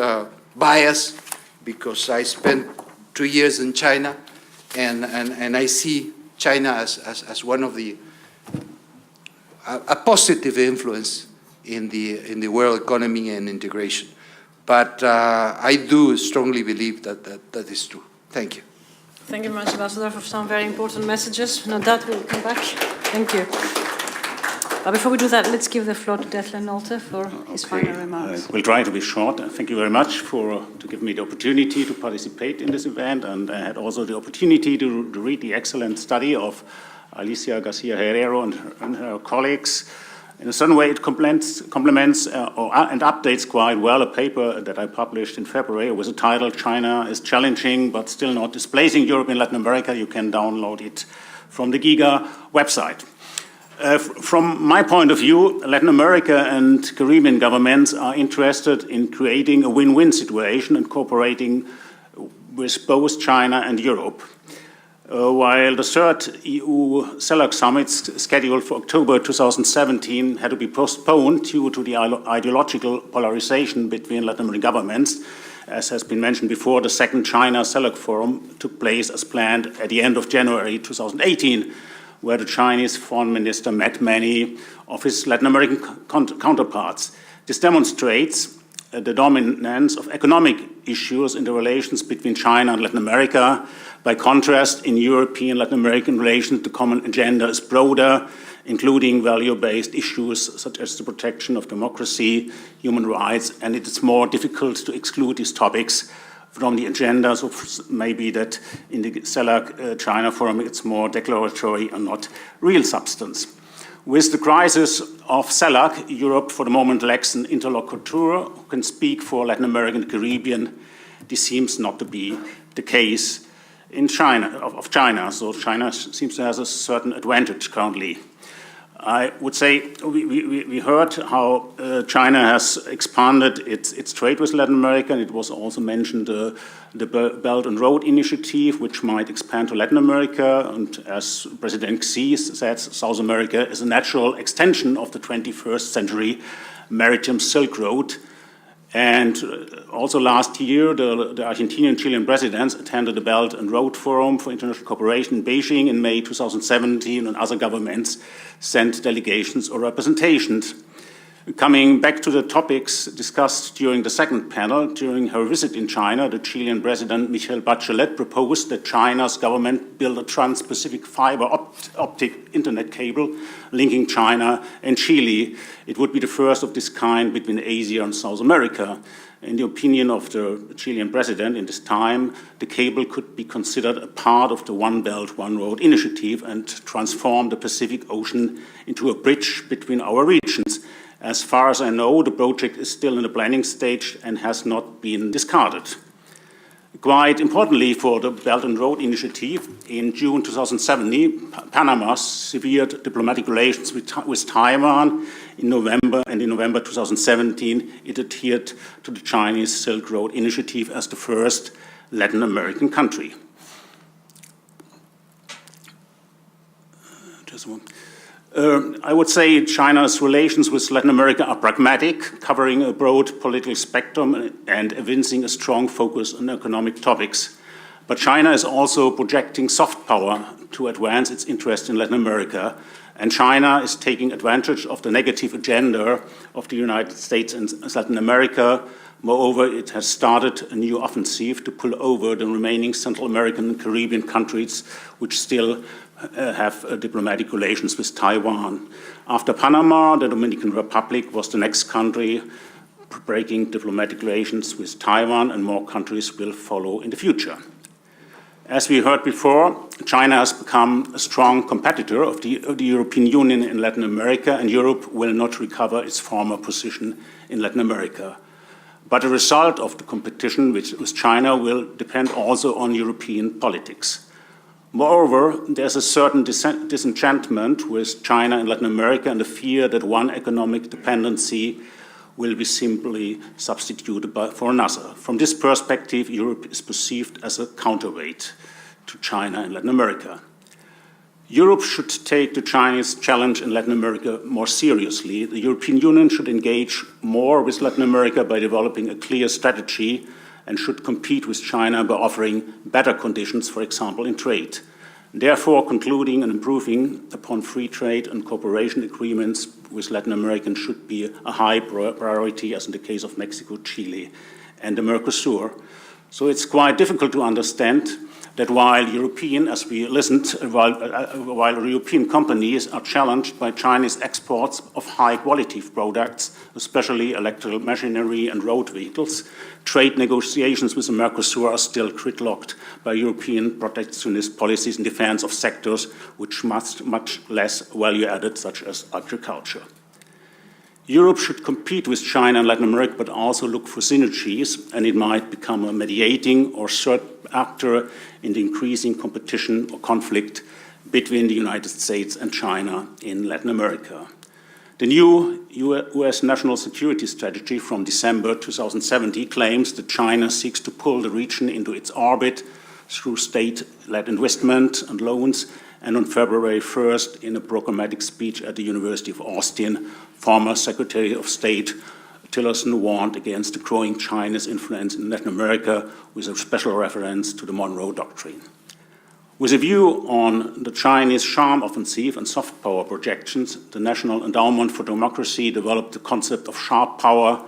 biased because I spent 2 years in China, and I see China as one of a positive influence in the world economy and integration. But I do strongly believe that is true. Thank you. Thank you very much, Ambassador, for some very important messages. No doubt we'll come back. Thank you. But before we do that, let's give the floor to Declan Nolte for his final remarks. We'll try to be short. Thank you very much to give me the opportunity to participate in this event, and I had also the opportunity to read the excellent study of Alicia García-Herrero and her colleagues. In a certain way, it complements and updates quite well a paper that I published in February with the title "China is Challenging but Still Not Displacing Europe in Latin America." You can download it from the GIGA website. From my point of view, Latin America and Caribbean governments are interested in creating a win-win situation and cooperating with both China and Europe. While the third EU-CELAC summit scheduled for October 2017 had to be postponed due to the ideological polarization between Latin American governments, as has been mentioned before, the second China-CELAC Forum took place as planned at the end of January 2018, where the Chinese foreign minister met many of his Latin American counterparts. This demonstrates the dominance of economic issues in the relations between China and Latin America. By contrast, in European Latin American relations, the common agenda is broader, including value-based issues such as the protection of democracy, human rights, and it is more difficult to exclude these topics from the agenda, so maybe that in the CELAC China Forum it's more declaratory and not real substance. With the crisis of CELAC, Europe for the moment lacks an interlocutor who can speak for Latin America and Caribbean. This seems not to be the case in China, so China seems to have a certain advantage currently. I would say we heard how China has expanded its trade with Latin America, and it was also mentioned the Belt and Road Initiative, which might expand to Latin America. And as President Xi said, South America is a natural extension of the 21st century maritime Silk Road. And also last year, the Argentinian and Chilean presidents attended the Belt and Road Forum for International Cooperation in Beijing in May 2017, and other governments sent delegations or representations. Coming back to the topics discussed during the second panel, during her visit in China, the Chilean President Michelle Bachelet proposed that China's government build a trans-Pacific fiber optic internet cable linking China and Chile. It would be the first of this kind between Asia and South America. In the opinion of the Chilean president, in this time, the cable could be considered a part of the One Belt, One Road initiative and transform the Pacific Ocean into a bridge between our regions. As far as I know, the project is still in the planning stage and has not been discarded. Quite importantly for the Belt and Road Initiative, in June 2017, Panama severed diplomatic relations with Taiwan in November, and in November 2017, it adhered to the Chinese Silk Road Initiative as the first Latin American country. I would say China's relations with Latin America are pragmatic, covering a broad political spectrum and evincing a strong focus on economic topics. But China is also projecting soft power to advance its interest in Latin America, and China is taking advantage of the negative agenda of the United States and Latin America. Moreover, it has started a new offensive to pull over the remaining Central American and Caribbean countries, which still have diplomatic relations with Taiwan. After Panama, the Dominican Republic was the next country breaking diplomatic relations with Taiwan, and more countries will follow in the future. As we heard before, China has become a strong competitor of the European Union in Latin America, and Europe will not recover its former position in Latin America. But the result of the competition with China will depend also on European politics. Moreover, there's a certain disenchantment with China and Latin America and the fear that one economic dependency will be simply substituted for another. From this perspective, Europe is perceived as a counterweight to China and Latin America. Europe should take the Chinese challenge in Latin America more seriously. The European Union should engage more with Latin America by developing a clear strategy and should compete with China by offering better conditions, for example, in trade. Therefore, concluding and improving upon free trade and cooperation agreements with Latin America should be a high priority, as in the case of Mexico, Chile, and the Mercosur. So it's quite difficult to understand that while European companies are challenged by Chinese exports of high-quality products, especially electrical machinery and road vehicles, trade negotiations with the Mercosur are still gridlocked by European protectionist policies in defense of sectors which much less value-added, such as agriculture. Europe should compete with China and Latin America, but also look for synergies, and it might become a mediating or third actor in the increasing competition or conflict between the United States and China in Latin America. The new US National Security Strategy from December 2017 claims that China seeks to pull the region into its orbit through state-led investment and loans, and on February 1st, in a programmatic speech at the University of Austin, former Secretary of State Tillerson warned against the growing Chinese influence in Latin America with a special reference to the Monroe Doctrine. With a view on the Chinese charm offensive and soft power projections, the National Endowment for Democracy developed the concept of sharp power,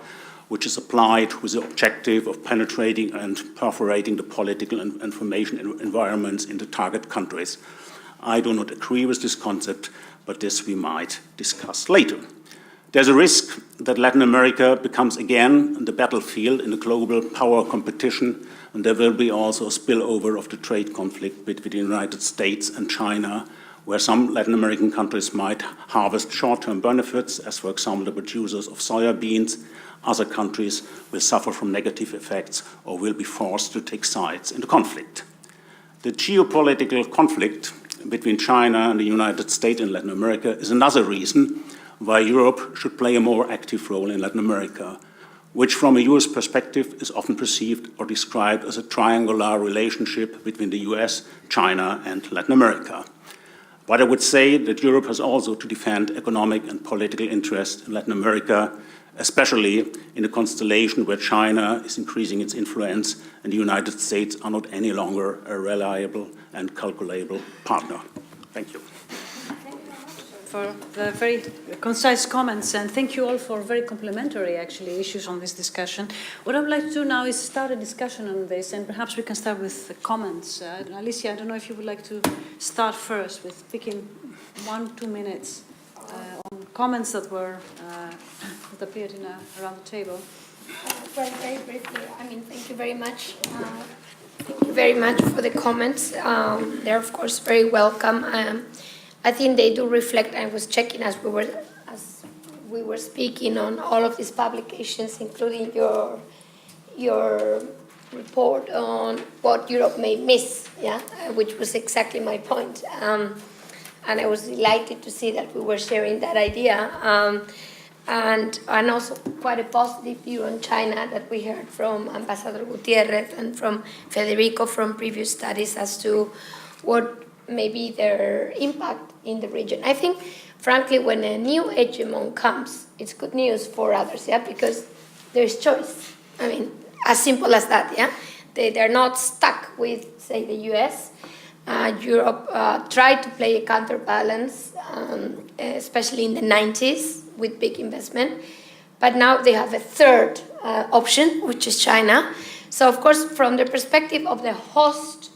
which is applied with the objective of penetrating and perforating the political and information environments in the target countries. I do not agree with this concept, but this we might discuss later. There's a risk that Latin America becomes again the battlefield in a global power competition, and there will be also a spillover of the trade conflict between the United States and China, where some Latin American countries might harvest short-term benefits, as for example the producers of soya beans. Other countries will suffer from negative effects or will be forced to take sides in the conflict. The geopolitical conflict between China and the United States in Latin America is another reason why Europe should play a more active role in Latin America, which from a US perspective is often perceived or described as a triangular relationship between the US, China, and Latin America. But I would say that Europe has also to defend economic and political interests in Latin America, especially in a constellation where China is increasing its influence and the United States are not any longer a reliable and calculable partner. Thank you. For the very concise comments, and thank you all for very complimentary, actually, issues on this discussion. What I would like to do now is start a discussion on this, and perhaps we can start with the comments. Alicia, I don't know if you would like to start first with picking 1-2 minutes on comments that were that appeared around the table. Well, very briefly, thank you very much. Thank you very much for the comments. They're, of course, very welcome. I think they do reflect. I was checking as we were speaking on all of these publications, including your report on what Europe may miss, which was exactly my point. And I was delighted to see that we were sharing that idea. And also quite a positive view on China that we heard from Ambassador Gutierrez and from Federico from previous studies as to what may be their impact in the region. I think, frankly, when a new hegemon comes, it's good news for others, because there's choice. As simple as that, They're not stuck with, say, the US. Europe tried to play a counterbalance, especially in the 90s with big investment. But now they have a third option, which is China. So, of course, from the perspective of the host,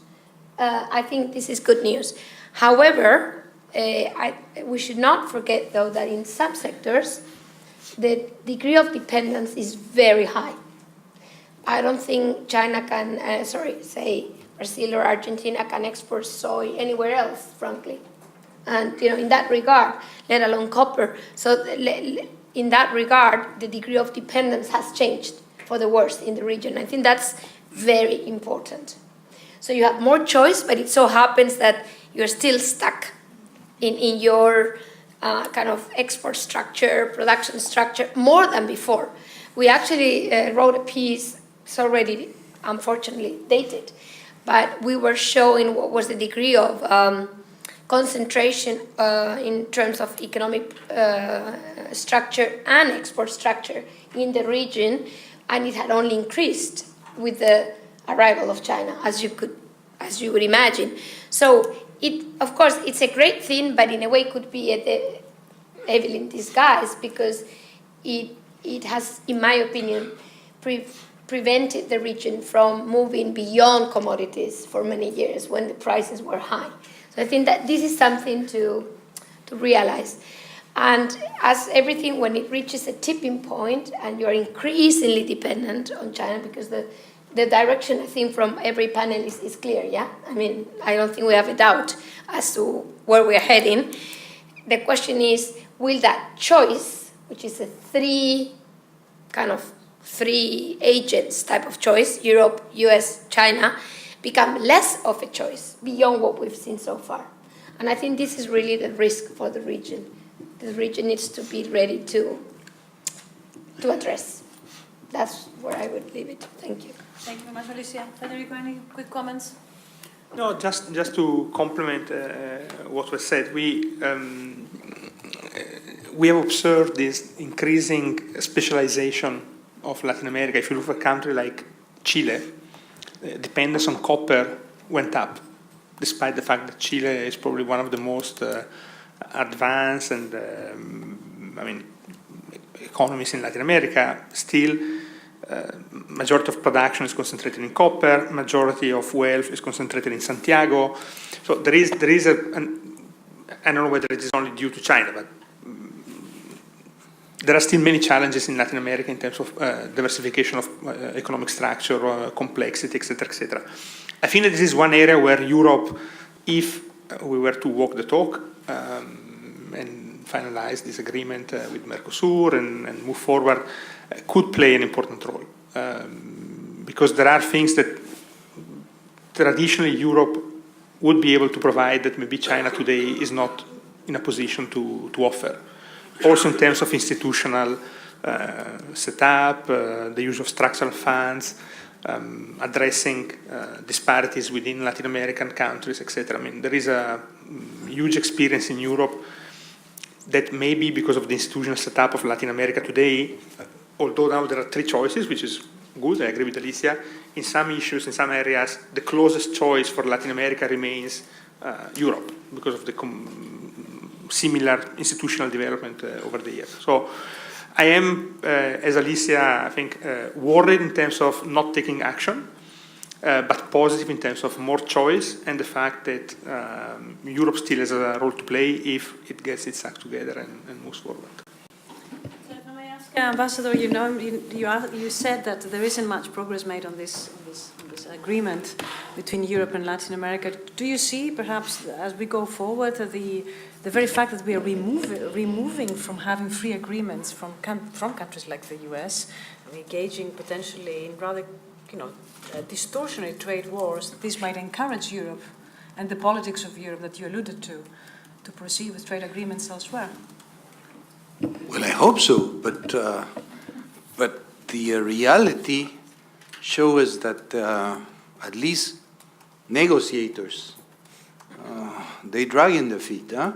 I think this is good news. However, we should not forget, though, that in some sectors, the degree of dependence is very high. I don't think China can, say Brazil or Argentina can export soy anywhere else, frankly. And, in that regard, let alone copper. So in that regard, the degree of dependence has changed for the worse in the region. I think that's very important. So you have more choice, but it so happens that you're still stuck in your kind of export structure, production structure, more than before. We actually wrote a piece, it's already unfortunately dated, but we were showing what was the degree of concentration in terms of economic structure and export structure in the region, and it had only increased with the arrival of China, as you would imagine. So of course, it's a great thing, but in a way could be a devil in disguise, because it has, in my opinion, prevented the region from moving beyond commodities for many years when the prices were high. So I think that this is something to realize. And as everything, when it reaches a tipping point and you're increasingly dependent on China, because the direction, I think, from every panel is clear, I don't think we have a doubt as to where we're heading. The question is, will that choice, which is a three agents type of choice, Europe, US, China, become less of a choice beyond what we've seen so far? And I think this is really the risk for the region. The region needs to be ready to address. That's where I would leave it. Thank you. Thank you very much, Alicia. Federico, any quick comments? No, just to complement what was said, we have observed this increasing specialization of Latin America. If you look at a country like Chile, dependence on copper went up, despite the fact that Chile is probably one of the most advanced and economies in Latin America. Still, majority of production is concentrated in copper, majority of wealth is concentrated in Santiago. So there is I don't know whether it is only due to China, but there are still many challenges in Latin America in terms of diversification of economic structure, complexity, etc., etc. I think that this is one area where Europe, if we were to walk the talk and finalize this agreement with Mercosur and move forward, could play an important role. Because there are things that traditionally Europe would be able to provide that maybe China today is not in a position to offer. Also in terms of institutional setup, the use of structural funds, addressing disparities within Latin American countries, etc. I mean, there is a huge experience in Europe that maybe because of the institutional setup of Latin America today, although now there are three choices, which is good, I agree with Alicia, in some issues, in some areas, the closest choice for Latin America remains Europe because of the similar institutional development over the years. So I am, as Alicia, I think, worried in terms of not taking action, but positive in terms of more choice and the fact that Europe still has a role to play if it gets its act together and moves forward. So if I may ask, Ambassador, you said that there isn't much progress made on this agreement between Europe and Latin America. Do you see, perhaps, as we go forward, the very fact that we are removing from having free agreements from countries like the US, and engaging potentially in rather, distortionary trade wars, this might encourage Europe and the politics of Europe that you alluded to proceed with trade agreements elsewhere? Well, I hope so, but the reality shows that at least negotiators, they drag in their feet, huh?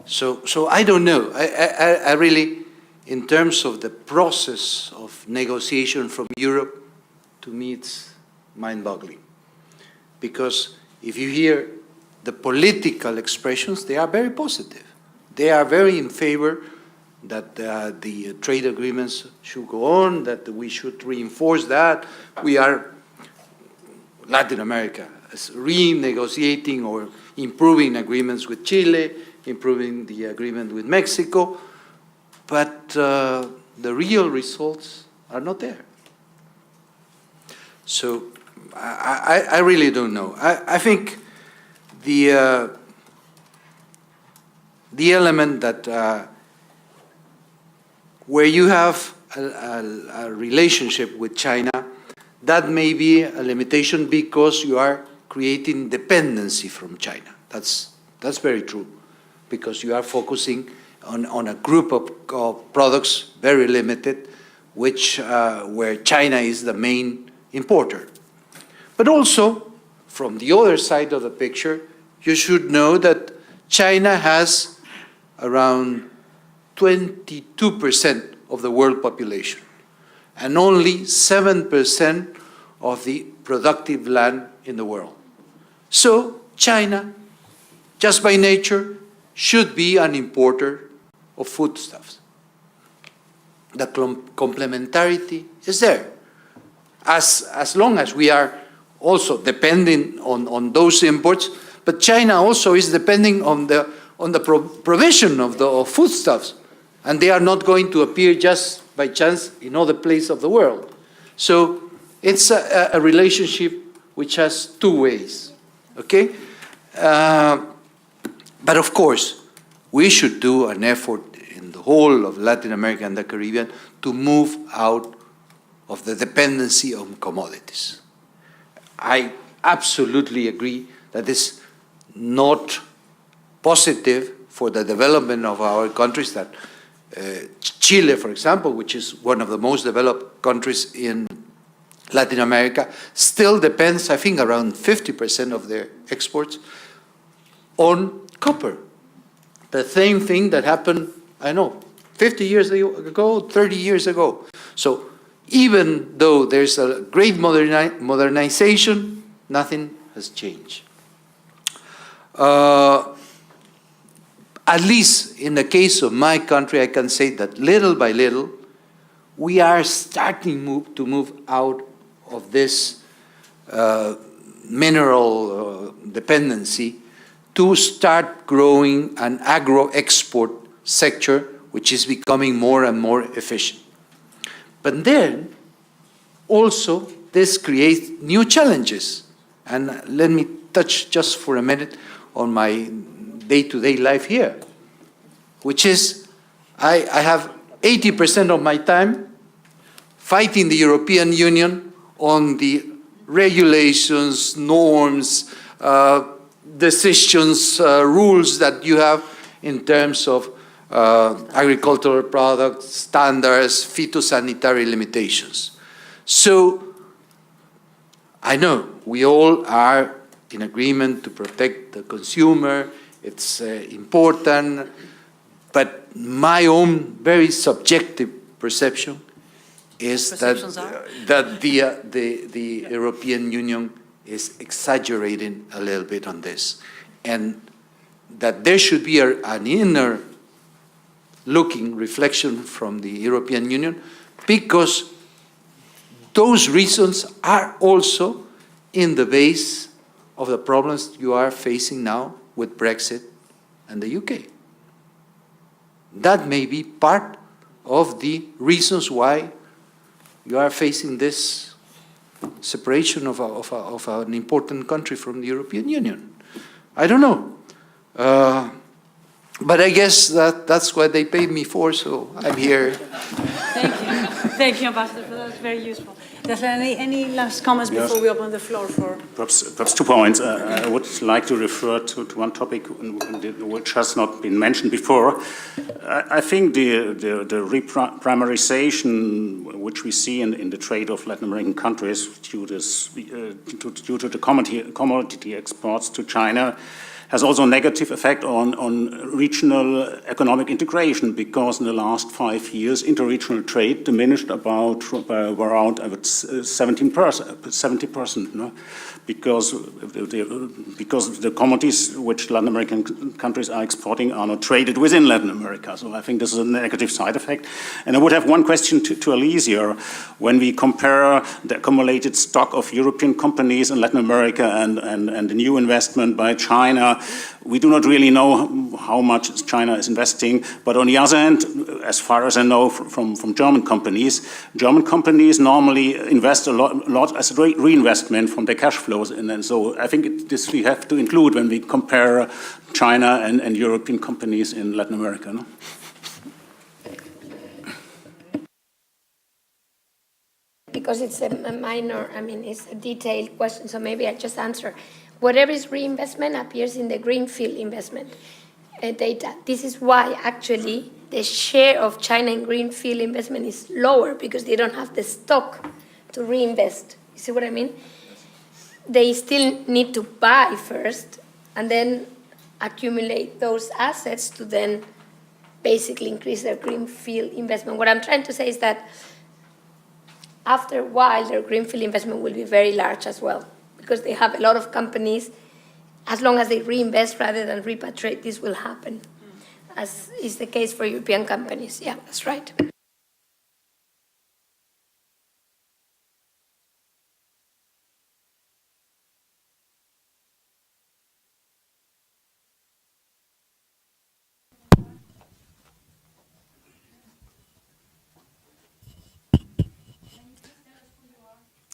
So I don't know. I really, in terms of the process of negotiation from Europe, to me it's mind-boggling. Because if you hear the political expressions, they are very positive. They are very in favor that the trade agreements should go on, that we should reinforce that. We are, Latin America, is renegotiating or improving agreements with Chile, improving the agreement with Mexico, but the real results are not there. So I really don't know. I think the element that where you have a relationship with China, that may be a limitation because you are creating dependency from China. That's very true, because you are focusing on a group of products, very limited, which where China is the main importer. But also, from the other side of the picture, you should know that China has around 22% of the world population, and only 7% of the productive land in the world. So China, just by nature, should be an importer of foodstuffs. The complementarity is there. As long as we are also depending on those imports, but China also is depending on the provision of the foodstuffs, and they are not going to appear just by chance in other places of the world. So it's a relationship which has two ways, okay? But of course, we should do an effort in the whole of Latin America and the Caribbean to move out of the dependency on commodities. I absolutely agree that it's not positive for the development of our countries that Chile, for example, which is one of the most developed countries in Latin America, still depends, I think, around 50% of their exports on copper. The same thing that happened, I know, 50 years ago, 30 years ago. So even though there's a great modernization, nothing has changed. At least in the case of my country, I can say that little by little, we are starting to move out of this mineral dependency to start growing an agro-export sector, which is becoming more and more efficient. But then, also, this creates new challenges. And let me touch just for a minute on my day-to-day life here, which is I have 80% of my time fighting the European Union on the regulations, norms, decisions, rules that you have in terms of agricultural products, standards, phytosanitary limitations. So I know we all are in agreement to protect the consumer. It's important, but my own very subjective perception is that the European Union is exaggerating a little bit on this, and that there should be an inner looking reflection from the European Union, because those reasons are also in the base of the problems you are facing now with Brexit and the UK. That may be part of the reasons why you are facing this separation of an important country from the European Union. I don't know. But I guess that's what they paid me for, so I'm here. Thank you. Thank you, Ambassador, for that. That's very useful. Is there any last comments before we open the floor for? Perhaps 2 points. I would like to refer to one topic which has not been mentioned before. I think the reprimarization which we see in the trade of Latin American countries due to the commodity exports to China has also a negative effect on regional economic integration, because in the last 5 years, interregional trade diminished by around 70%, no? Because the commodities which Latin American countries are exporting are not traded within Latin America. So I think this is a negative side effect. And I would have one question to Alicia. When we compare the accumulated stock of European companies in Latin America and the new investment by China, we do not really know how much China is investing. But on the other hand, as far as I know from German companies normally invest a lot as reinvestment from their cash flows. And so I think this we have to include when we compare China and European companies in Latin America. No? Because it's a minor, it's a detailed question, so maybe I just answer. Whatever is reinvestment appears in the Greenfield Investment data. This is why, actually, the share of China in Greenfield Investment is lower, because they don't have the stock to reinvest. You see what I mean? They still need to buy first and then accumulate those assets to then basically increase their Greenfield Investment. What I'm trying to say is that after a while, their Greenfield Investment will be very large as well, because they have a lot of companies. As long as they reinvest rather than repatriate, this will happen, as is the case for European companies. Yeah, that's right.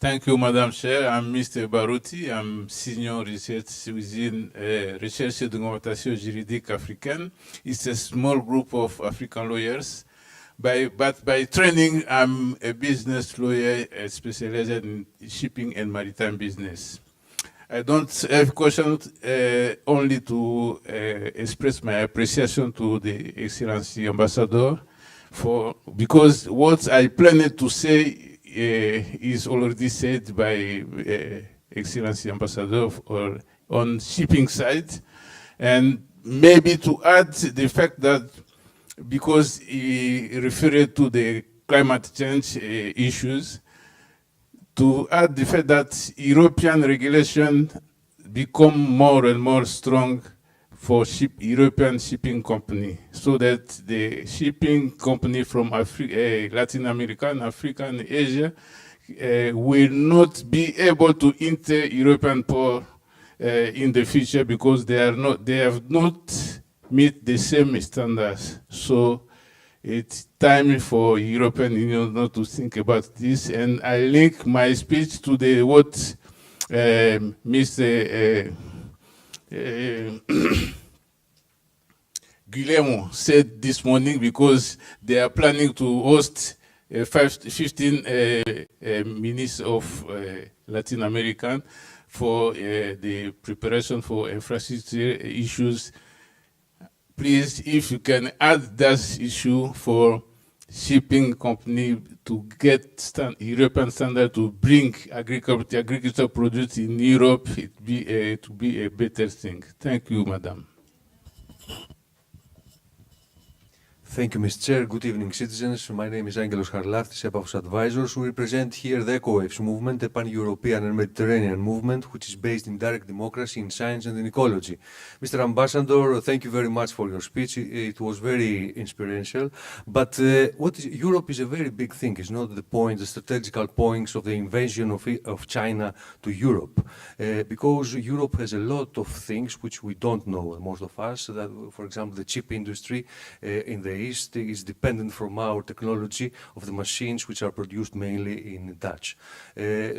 Thank you, Madam Chair. I'm Mr. Barouti. I'm senior research within Recherche et d'Augmentation Juridique Africaine. It's a small group of African lawyers. But by training, I'm a business lawyer specialized in shipping and maritime business. I don't have questions, only to express my appreciation to the Excellency Ambassador because what I planned to say is already said by Excellency Ambassador on shipping side, and maybe to add the fact that because he referred to the climate change issues, to add the fact that European regulation become more and more strong for European shipping company, so that the shipping company from Latin America and Africa and Asia will not be able to enter European port in the future because they have not meet the same standards. So it's time for European Union not to think about this. And I link my speech to what Mr. Guillermo said this morning, because they are planning to host 15 ministers of Latin American for the preparation for infrastructure issues. Please, if you can add that issue for shipping company to get European standard to bring agricultural produce in Europe, it to be a better thing. Thank you, Madam. Thank you, Mr. Chair. Good evening, citizens. My name is Angelos Harlaftis, EPAF's advisors. We represent here the EcoWaves movement, a pan-European and Mediterranean movement, which is based in direct democracy, in science and in ecology. Mr. Ambassador, thank you very much for your speech. It was very inspirational. But Europe is a very big thing. It's not the strategical points of the invasion of China to Europe. Because Europe has a lot of things which we don't know, most of us. That, for example, the chip industry in the East is dependent from our technology of the machines which are produced mainly in Dutch.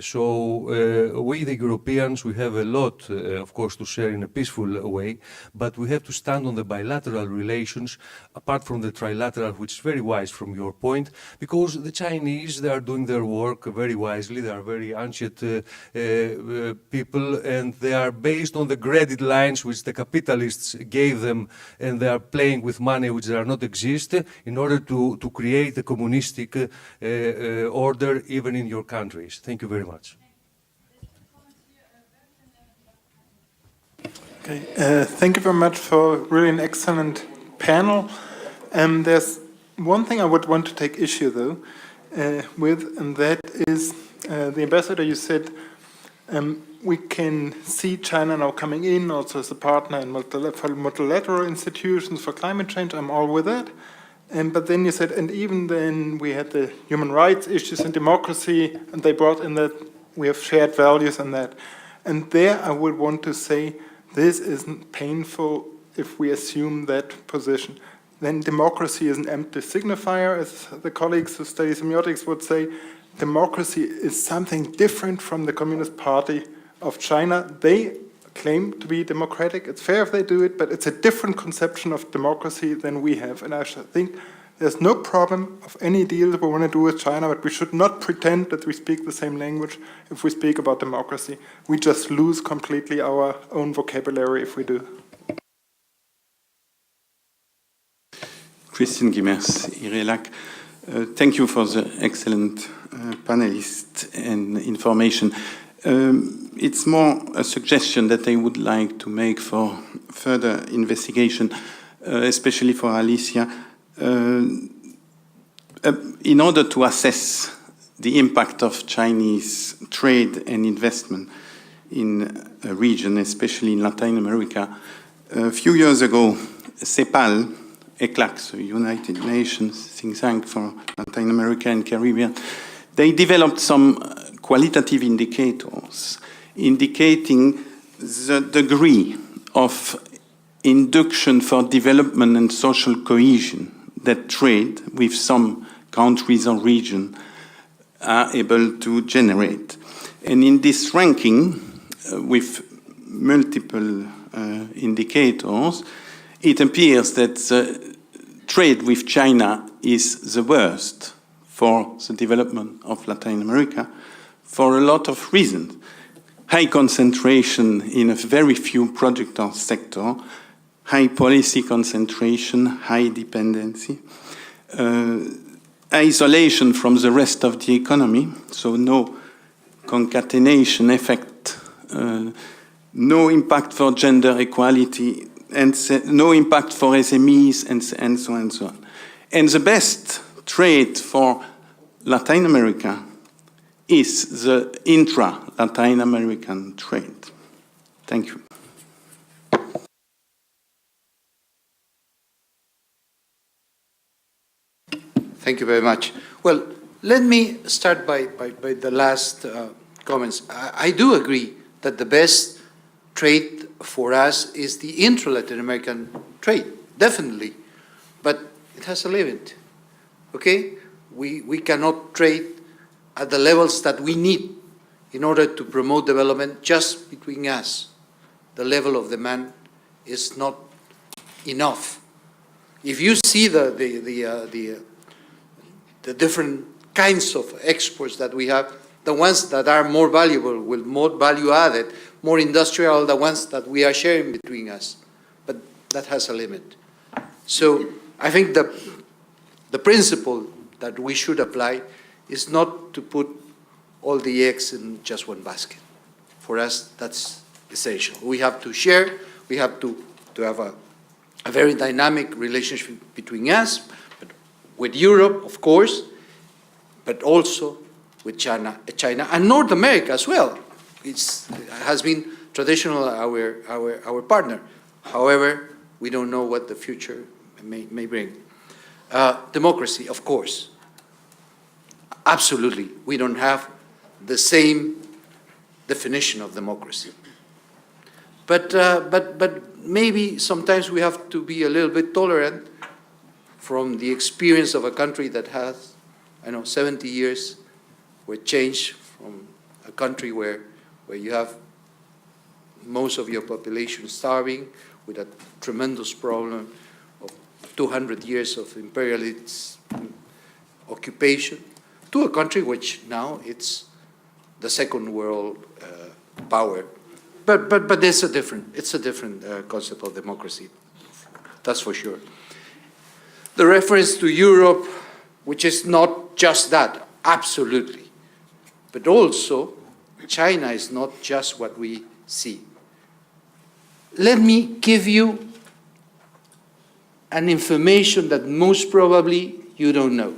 So we, the Europeans, we have a lot, of course, to share in a peaceful way, but we have to stand on the bilateral relations, apart from the trilateral, which is very wise from your point, because the Chinese, they are doing their work very wisely. They are very ancient people, and they are based on the credit lines which the capitalists gave them, and they are playing with money which are not exist in order to create a communistic order even in your countries. Thank you very much. Okay, thank you very much for really an excellent panel. There's one thing I would want to take issue though with, and that is the ambassador, you said we can see China now coming in also as a partner in multilateral institutions for climate change. I'm all with that. But then you said, and even then we had the human rights issues and democracy, and they brought in that we have shared values and that. And there I would want to say, this isn't painful if we assume that position. Then democracy is an empty signifier, as the colleagues who study semiotics would say. Democracy is something different from the Communist Party of China. They claim to be democratic. It's fair if they do it, but it's a different conception of democracy than we have. And I think there's no problem of any deal that we want to do with China, but we should not pretend that we speak the same language if we speak about democracy. We just lose completely our own vocabulary if we do. Christian Guimers, EU-LAC. Thank you for the excellent panelists and information. It's more a suggestion that I would like to make for further investigation, especially for Alicia, in order to assess the impact of Chinese trade and investment in a region, especially in Latin America. A few years ago, CEPAL, ECLAC, the United Nations think tank for Latin America and Caribbean, they developed some qualitative indicators indicating the degree of induction for development and social cohesion that trade with some countries or regions are able to generate. And in this ranking, with multiple indicators, it appears that trade with China is the worst for the development of Latin America for a lot of reasons. high concentration in a very few product or sector, high policy concentration, high dependency, isolation from the rest of the economy, so no concatenation effect, no impact for gender equality, and no impact for SMEs, and so on and so on. And the best trade for Latin America is the intra-Latin American trade. Thank you. Thank you very much. Well, let me start by the last comments. I do agree that the best trade for us is the intra-Latin American trade, definitely, but it has a limit, okay? We cannot trade at the levels that we need in order to promote development just between us. The level of demand is not enough. If you see the different kinds of exports that we have, the ones that are more valuable, with more value added, more industrial, the ones that we are sharing between us. But that has a limit. So I think the principle that we should apply is not to put all the eggs in just one basket. For us, that's essential. We have to share, we have to have a very dynamic relationship between us, but with Europe, of course, but also with China and North America as well. It has been traditional our partner. However, we don't know what the future may bring. Democracy, of course. Absolutely, we don't have the same definition of democracy. But maybe sometimes we have to be a little bit tolerant from the experience of a country that has, 70 years with change, from a country where you have most of your population starving, with a tremendous problem of 200 years of imperialist occupation, to a country which now it's the second world power. But it's a different concept of democracy, that's for sure. The reference to Europe, which is not just that, absolutely. But also, China is not just what we see. Let me give you an information that most probably you don't know.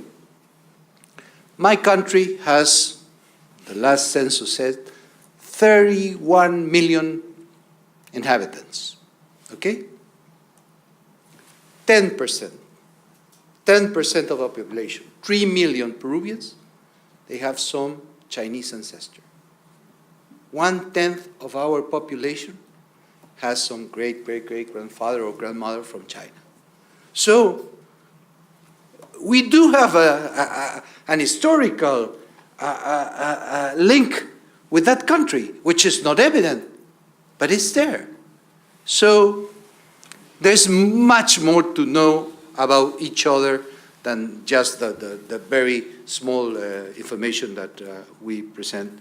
My country has, the last census said, 31 million inhabitants, okay? 10% of our population, 3 million Peruvians, they have some Chinese ancestor. 1/10 of our population has some great-great-great-grandfather or grandmother from China. So we do have an historical link with that country, which is not evident, but it's there. So there's much more to know about each other than just the very small information that we present.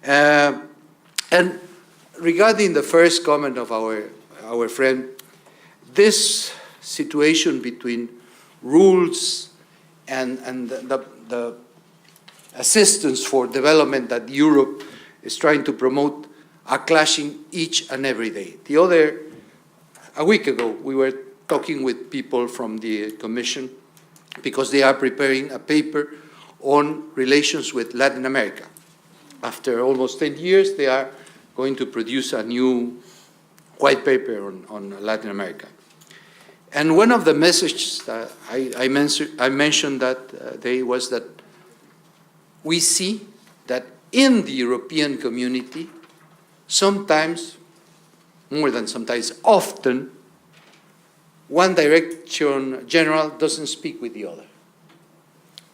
And regarding the first comment of our friend, this situation between rules and the assistance for development that Europe is trying to promote are clashing each and every day. A week ago, we were talking with people from the Commission because they are preparing a paper on relations with Latin America. After almost 10 years, they are going to produce a new white paper on Latin America. And one of the messages that I mentioned that day was that we see that in the European community, sometimes, more than sometimes, often, one direction general doesn't speak with the other.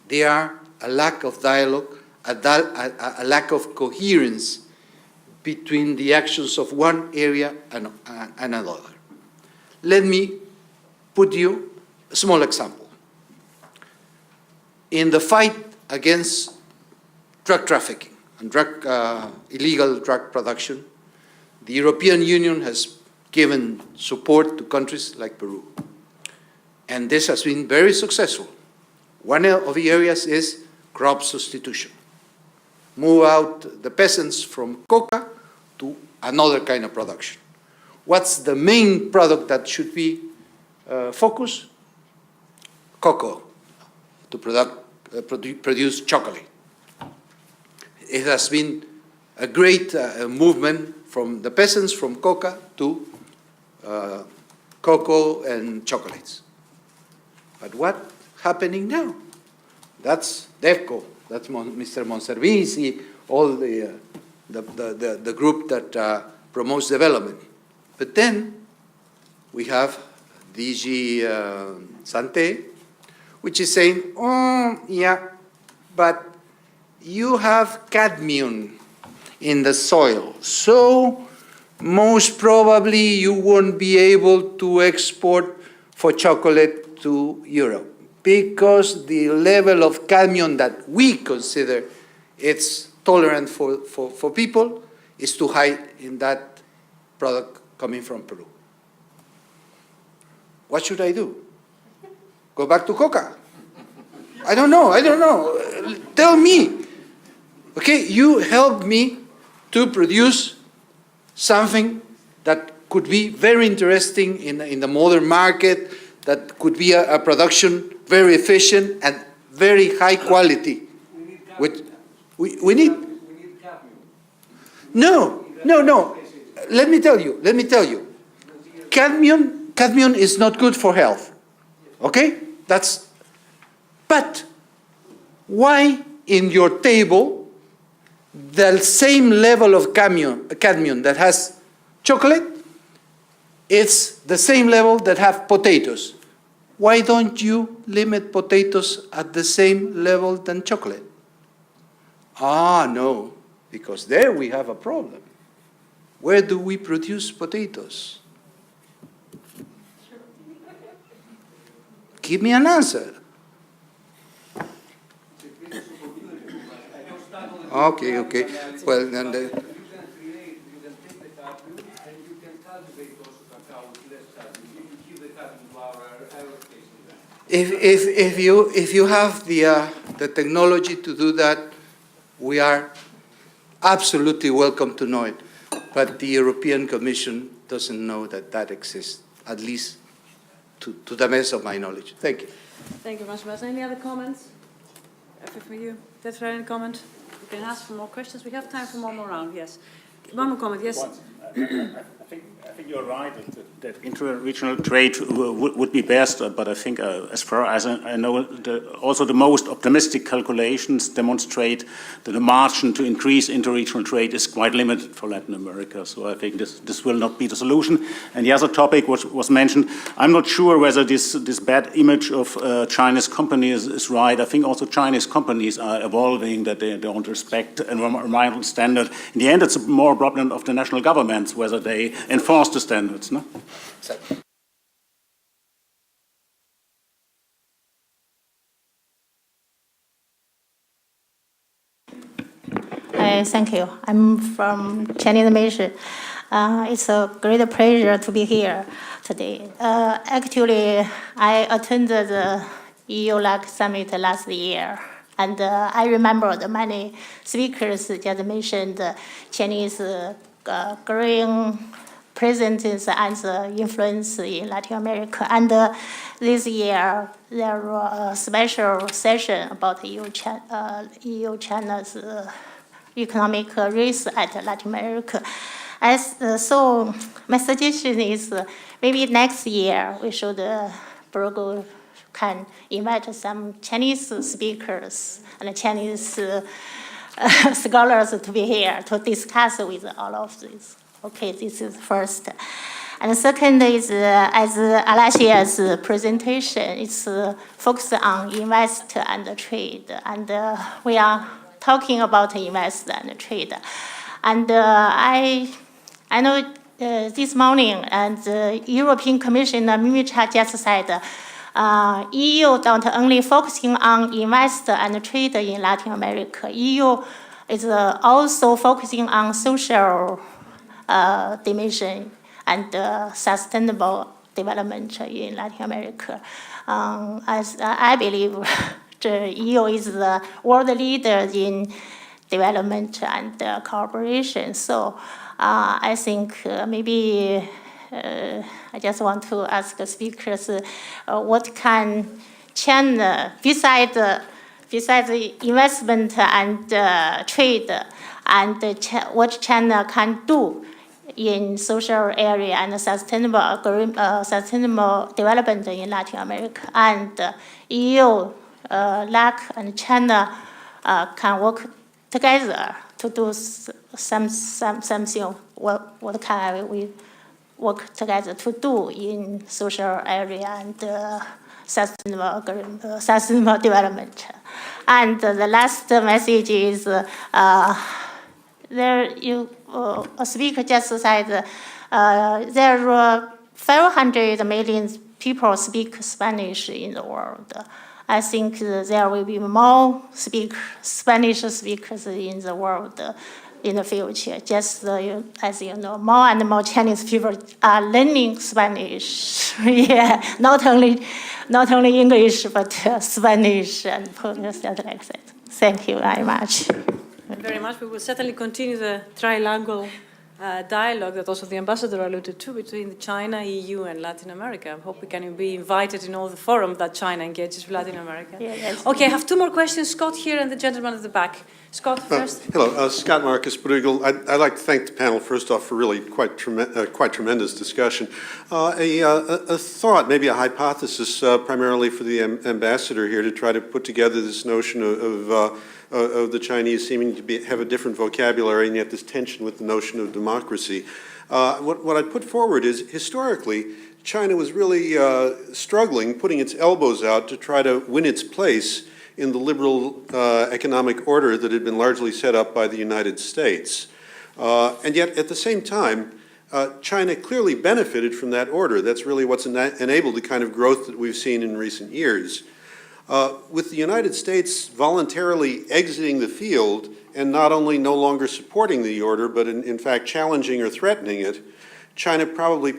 There are a lack of dialogue, a lack of coherence between the actions of one area and another. Let me put you a small example. In the fight against drug trafficking, and illegal drug production, the European Union has given support to countries like Peru. And this has been very successful. One of the areas is crop substitution. Move out the peasants from coca to another kind of production. What's the main product that should be focused? Cocoa, to produce chocolate. It has been a great movement from the peasants from coca to cocoa and chocolates. But what's happening now? That's DEFCO, that's Mr. Monservisi, all the group that promotes development. But then we have DG Sante, which is saying, oh, yeah, but you have cadmium in the soil, so most probably you won't be able to export for chocolate to Europe because the level of cadmium that we consider it's tolerant for people is too high in that product coming from Peru. What should I do? Go back to coca? I don't know. Tell me. Okay, you help me to produce something that could be very interesting in the modern market, that could be a production very efficient and very high quality. We need No. Let me tell you. Cadmium is not good for health. Okay? But why in your table the same level of cadmium that has chocolate, it's the same level that have potatoes? Why don't you limit potatoes at the same level than chocolate? No, because there we have a problem. Where do we produce potatoes? Give me an answer. Okay. Well, then You can take the cadmium and you can cultivate also cacao with less cadmium. You give the cadmium to our aerospace. If you have the technology to do that, we are absolutely welcome to know it. But the European Commission doesn't know that exists, at least to the best of my knowledge. Thank you. Thank you, Mr. Any other comments? For you, that's any comment? You can ask for more questions. We have time for one more round. Yes. One more comment. Yes. I think you're right that inter-regional trade would be best, but I think as far as I know, also the most optimistic calculations demonstrate that the margin to increase inter-regional trade is quite limited for Latin America. So I think this will not be the solution. And the other topic was mentioned, I'm not sure whether this bad image of Chinese companies is right. I think also Chinese companies are evolving, that they don't respect environmental standard. In the end, it's more a problem of the national governments, whether they enforce the standards, no? Thank you. I'm from Chinese Mission. It's a great pleasure to be here today. Actually, I attended the EU-LAC Summit last year, and I remember many speakers just mentioned Chinese growing presence and influence in Latin America. And this year, there was a special session about EU-China's economic race at Latin America. So my suggestion is maybe next year we should Bruegel can invite some Chinese speakers and Chinese scholars to be here to discuss with all of this. Okay, this is first. And second is, as Alicia's presentation, it's focused on invest and trade. And we are talking about invest and trade. And I know this morning, and the European Commissioner Mimica just said, EU don't only focusing on invest and trade in Latin America. EU is also focusing on social dimension and sustainable development in Latin America. As I believe the EU is the world leader in development and cooperation. So I think maybe I just want to ask the speakers, what can China, besides the investment and trade, and what China can do in social area and sustainable development in Latin America, and EU, LAC, and China can work together to do something. What can we work together to do in social area and sustainable development? And the last message is a speaker just said there are 500 million people speak Spanish in the world. I think there will be more Spanish speakers in the world in the future. Just as you know, more and more Chinese people are learning Spanish. Yeah, not only English, but Spanish and Portuguese like that. Thank you very much. Very much. We will certainly continue the trilingual dialogue that also the ambassador alluded to between China, EU, and Latin America. I hope we can be invited in all the forums that China engages with Latin America. Yes. Okay, I have two more questions. Scott here and the gentleman at the back. Scott first. Hello, Scott Marcus, Bruegel. I'd like to thank the panel first off for really quite tremendous discussion. A thought, maybe a hypothesis, primarily for the ambassador here to try to put together this notion of the Chinese seeming to have a different vocabulary and yet this tension with the notion of democracy. What I'd put forward is, historically, China was really struggling, putting its elbows out to try to win its place in the liberal economic order that had been largely set up by the United States. And yet, at the same time, China clearly benefited from that order. That's really what's enabled the kind of growth that we've seen in recent years. With the United States voluntarily exiting the field and not only no longer supporting the order, but in fact challenging or threatening it, China probably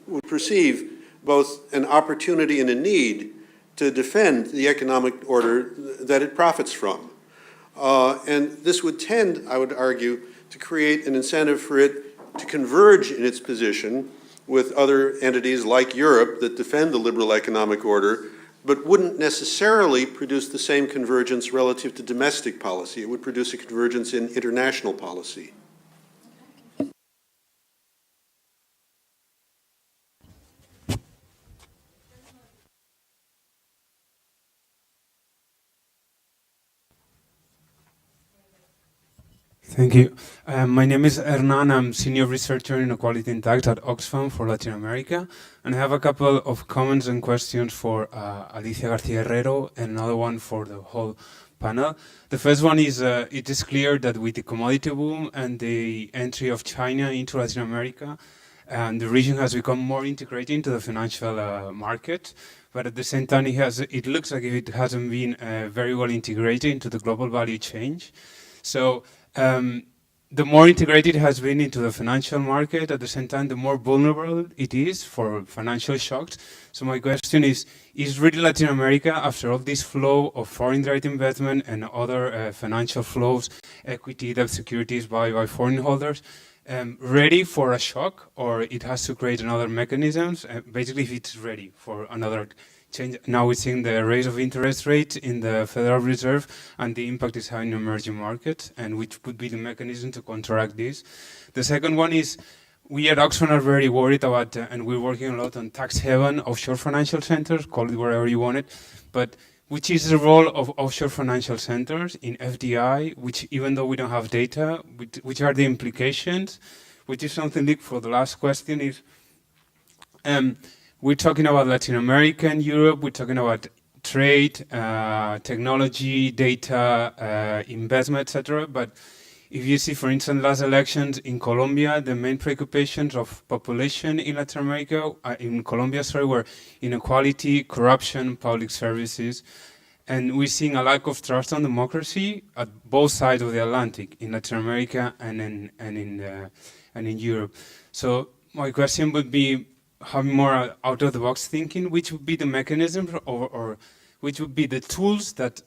would perceive both an opportunity and a need to defend the economic order that it profits from. And this would tend, I would argue, to create an incentive for it to converge in its position with other entities like Europe that defend the liberal economic order, but wouldn't necessarily produce the same convergence relative to domestic policy. It would produce a convergence in international policy. Thank you. My name is Hernan. I'm Senior Researcher in Inequality and Tax at Oxfam for Latin America. And I have a couple of comments and questions for Alicia García-Herrero and another one for the whole panel. The first one is, it is clear that with the commodity boom and the entry of China into Latin America, the region has become more integrated into the financial market. But at the same time, it looks like it hasn't been very well integrated into the global value chain. So the more integrated it has been into the financial market, at the same time, the more vulnerable it is for financial shocks. So my question is really Latin America, after all this flow of foreign direct investment and other financial flows, equity, debt securities by foreign holders, ready for a shock, or it has to create another mechanisms? Basically, if it's ready for another change. Now we're seeing the raise of interest rates in the Federal Reserve and the impact is having in emerging markets, and which would be the mechanism to counteract this. The second one is, we at Oxfam are very worried about, and we're working a lot on tax haven, offshore financial centers, call it whatever you want it, but which is the role of offshore financial centers in FDI, which even though we don't have data, which are the implications, which is something like for the last question is, we're talking about Latin America and Europe, we're talking about trade, technology, data, investment, etc. But if you see, for instance, last elections in Colombia, the main preoccupations of population in Latin America, were inequality, corruption, public services. And we're seeing a lack of trust on democracy at both sides of the Atlantic, in Latin America and in Europe. So my question would be, having more out-of-the-box thinking, which would be the mechanisms or which would be the tools that,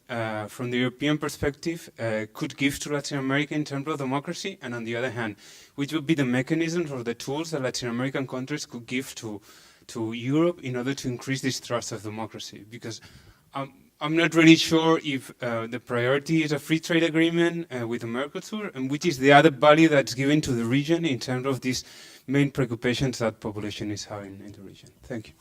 from the European perspective, could give to Latin America in terms of democracy, and on the other hand, which would be the mechanisms or the tools that Latin American countries could give to Europe in order to increase this trust of democracy? Because I'm not really sure if the priority is a free trade agreement with the Mercosur, and which is the added value that's given to the region in terms of these main preoccupations that population is having in the region. Thank you.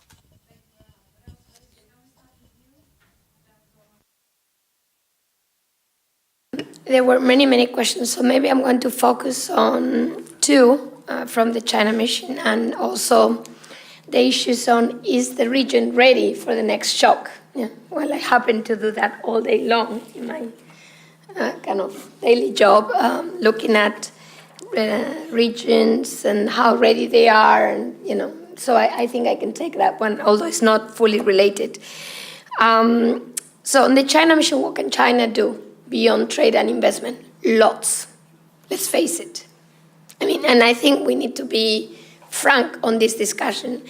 There were many, many questions, so maybe I'm going to focus on two from the China mission, and also the issues on, is the region ready for the next shock? Yeah. Well, I happen to do that all day long in my kind of daily job, looking at regions and how ready they are, and so I think I can take that one, although it's not fully related. So on the China mission, what can China do beyond trade and investment? Lots. Let's face it. I mean, and I think we need to be frank on this discussion.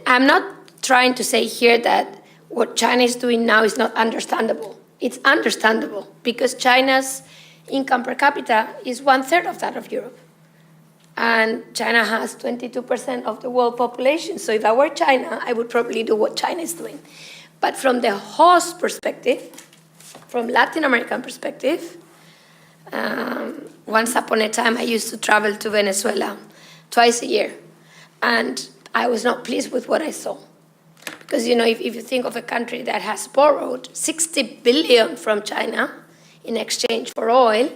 I'm not trying to say here that what China is doing now is not understandable. It's understandable because China's income per capita is 1/3 of that of Europe. And China has 22% of the world population. So if I were China, I would probably do what China is doing. But from the host perspective, from Latin American perspective, once upon a time I used to travel to Venezuela twice a year. And I was not pleased with what I saw. Because, if you think of a country that has borrowed 60 billion from China in exchange for oil,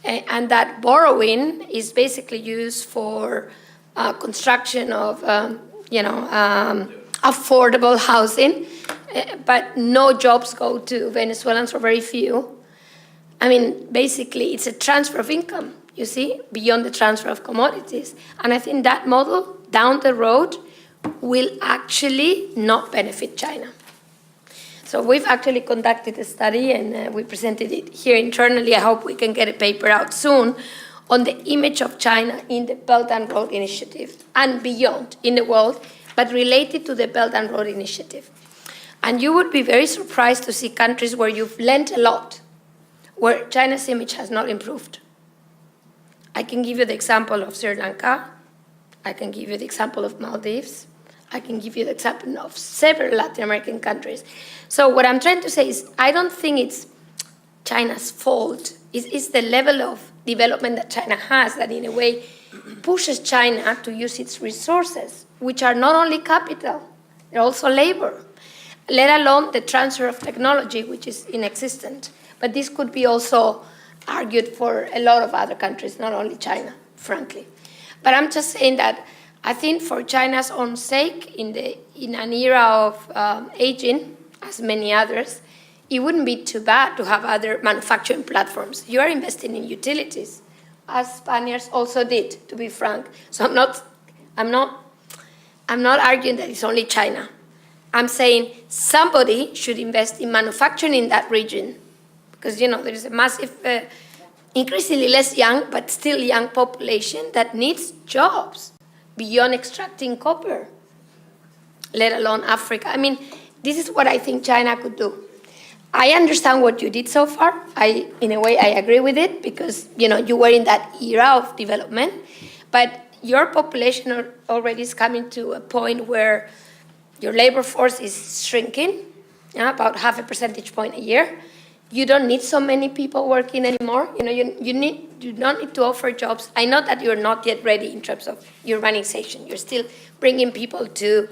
and that borrowing is basically used for construction of, affordable housing, but no jobs go to Venezuelans, or very few. I mean, basically, it's a transfer of income, you see, beyond the transfer of commodities. And I think that model, down the road, will actually not benefit China. So we've actually conducted a study, and we presented it here internally. I hope we can get a paper out soon on the image of China in the Belt and Road Initiative and beyond in the world, but related to the Belt and Road Initiative. And you would be very surprised to see countries where you've lent a lot, where China's image has not improved. I can give you the example of Sri Lanka. I can give you the example of Maldives. I can give you the example of several Latin American countries. So what I'm trying to say is, I don't think it's China's fault. It's the level of development that China has that in a way pushes China to use its resources, which are not only capital, they're also labor, let alone the transfer of technology, which is inexistent. But this could be also argued for a lot of other countries, not only China, frankly. But I'm just saying that I think for China's own sake, in an era of aging, as many others, it wouldn't be too bad to have other manufacturing platforms. You are investing in utilities, as Spaniards also did, to be frank. So I'm not arguing that it's only China. I'm saying somebody should invest in manufacturing in that region, because there is a massive, increasingly less young, but still young population that needs jobs beyond extracting copper, let alone Africa. I mean, this is what I think China could do. I understand what you did so far. In a way, I agree with it because, you were in that era of development, but your population already is coming to a point where your labor force is shrinking, about 0.5 percentage point a year. You don't need so many people working anymore. You don't need to offer jobs. I know that you're not yet ready in terms of urbanization. You're still bringing people to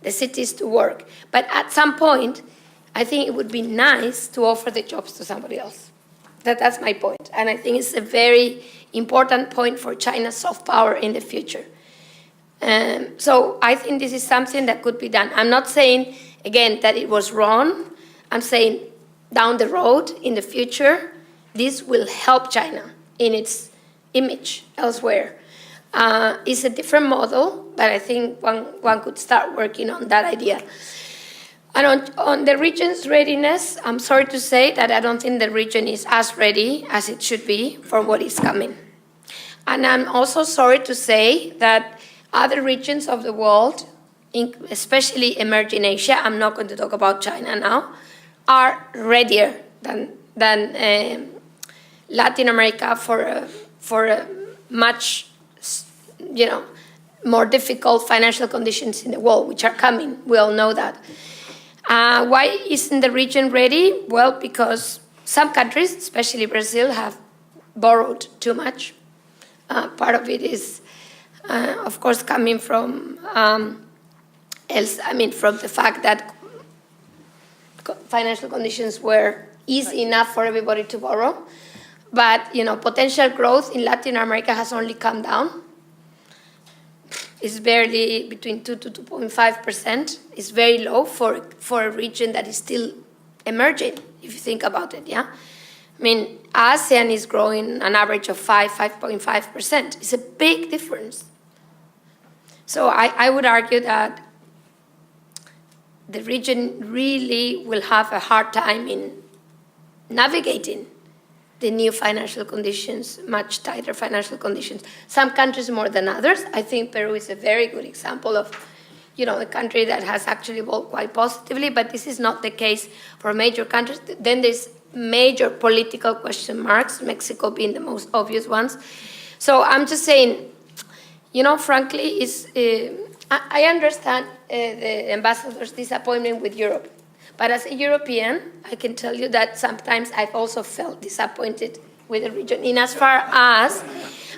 the cities to work. But at some point, I think it would be nice to offer the jobs to somebody else. That's my point. And I think it's a very important point for China's soft power in the future. So I think this is something that could be done. I'm not saying, again, that it was wrong. I'm saying down the road, in the future, this will help China in its image elsewhere. It's a different model, but I think one could start working on that idea. And on the region's readiness, I'm sorry to say that I don't think the region is as ready as it should be for what is coming. And I'm also sorry to say that other regions of the world, especially emerging Asia, I'm not going to talk about China now, are readier than Latin America for a much, more difficult financial conditions in the world, which are coming. We all know that. Why isn't the region ready? Well, because some countries, especially Brazil, have borrowed too much. Part of it is, of course, coming from from the fact that financial conditions were easy enough for everybody to borrow. But potential growth in Latin America has only come down. It's barely between 2 to 2.5%. It's very low for a region that is still emerging, if you think about it, yeah? I mean, ASEAN is growing an average of 5.5%. It's a big difference. So I would argue that the region really will have a hard time in navigating the new financial conditions, much tighter financial conditions. Some countries more than others. I think Peru is a very good example of, a country that has actually evolved quite positively, but this is not the case for major countries. Then there's major political question marks, Mexico being the most obvious ones. So I'm just saying, frankly, I understand the ambassador's disappointment with Europe. But as a European, I can tell you that sometimes I've also felt disappointed with the region. In as far as,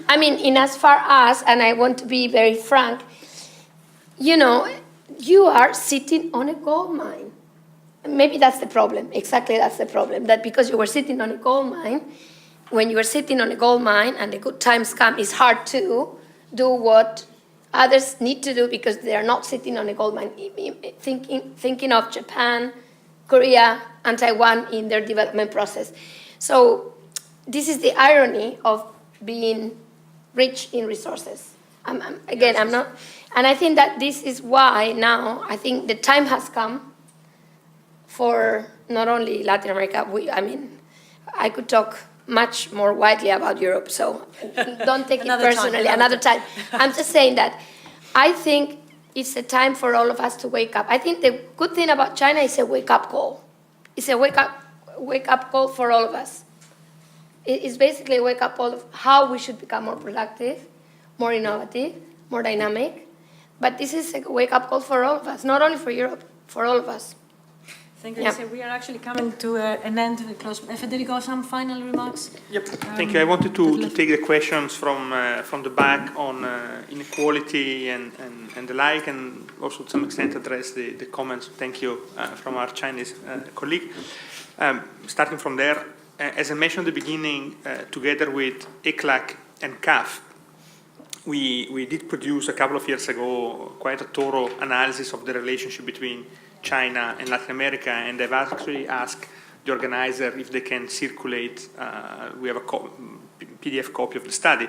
and I want to be very frank, you are sitting on a gold mine. Maybe that's the problem. Exactly, that's the problem. That because you were sitting on a gold mine, when you are sitting on a gold mine and the good times come, it's hard to do what others need to do because they are not sitting on a gold mine. Thinking of Japan, Korea, and Taiwan in their development process. So this is the irony of being rich in resources. I'm not, and I think that this is why now I think the time has come for not only Latin America. I could talk much more widely about Europe, so don't take it personally. Another time. I'm just saying that I think it's a time for all of us to wake up. I think the good thing about China is a wake-up call. It's a wake-up call for all of us. It's basically a wake-up call of how we should become more productive, more innovative, more dynamic. But this is a wake-up call for all of us, not only for Europe, for all of us. Thank you, Alicia. We are actually coming to an end. Close. Federico, some final remarks? Yep. Thank you. I wanted to take the questions from the back on inequality and the like, and also to some extent address the comments. Thank you from our Chinese colleague. Starting from there, as I mentioned at the beginning, together with ECLAC and CAF, we did produce a couple of years ago quite a thorough analysis of the relationship between China and Latin America, and they've actually asked the organizer if they can circulate. We have a PDF copy of the study,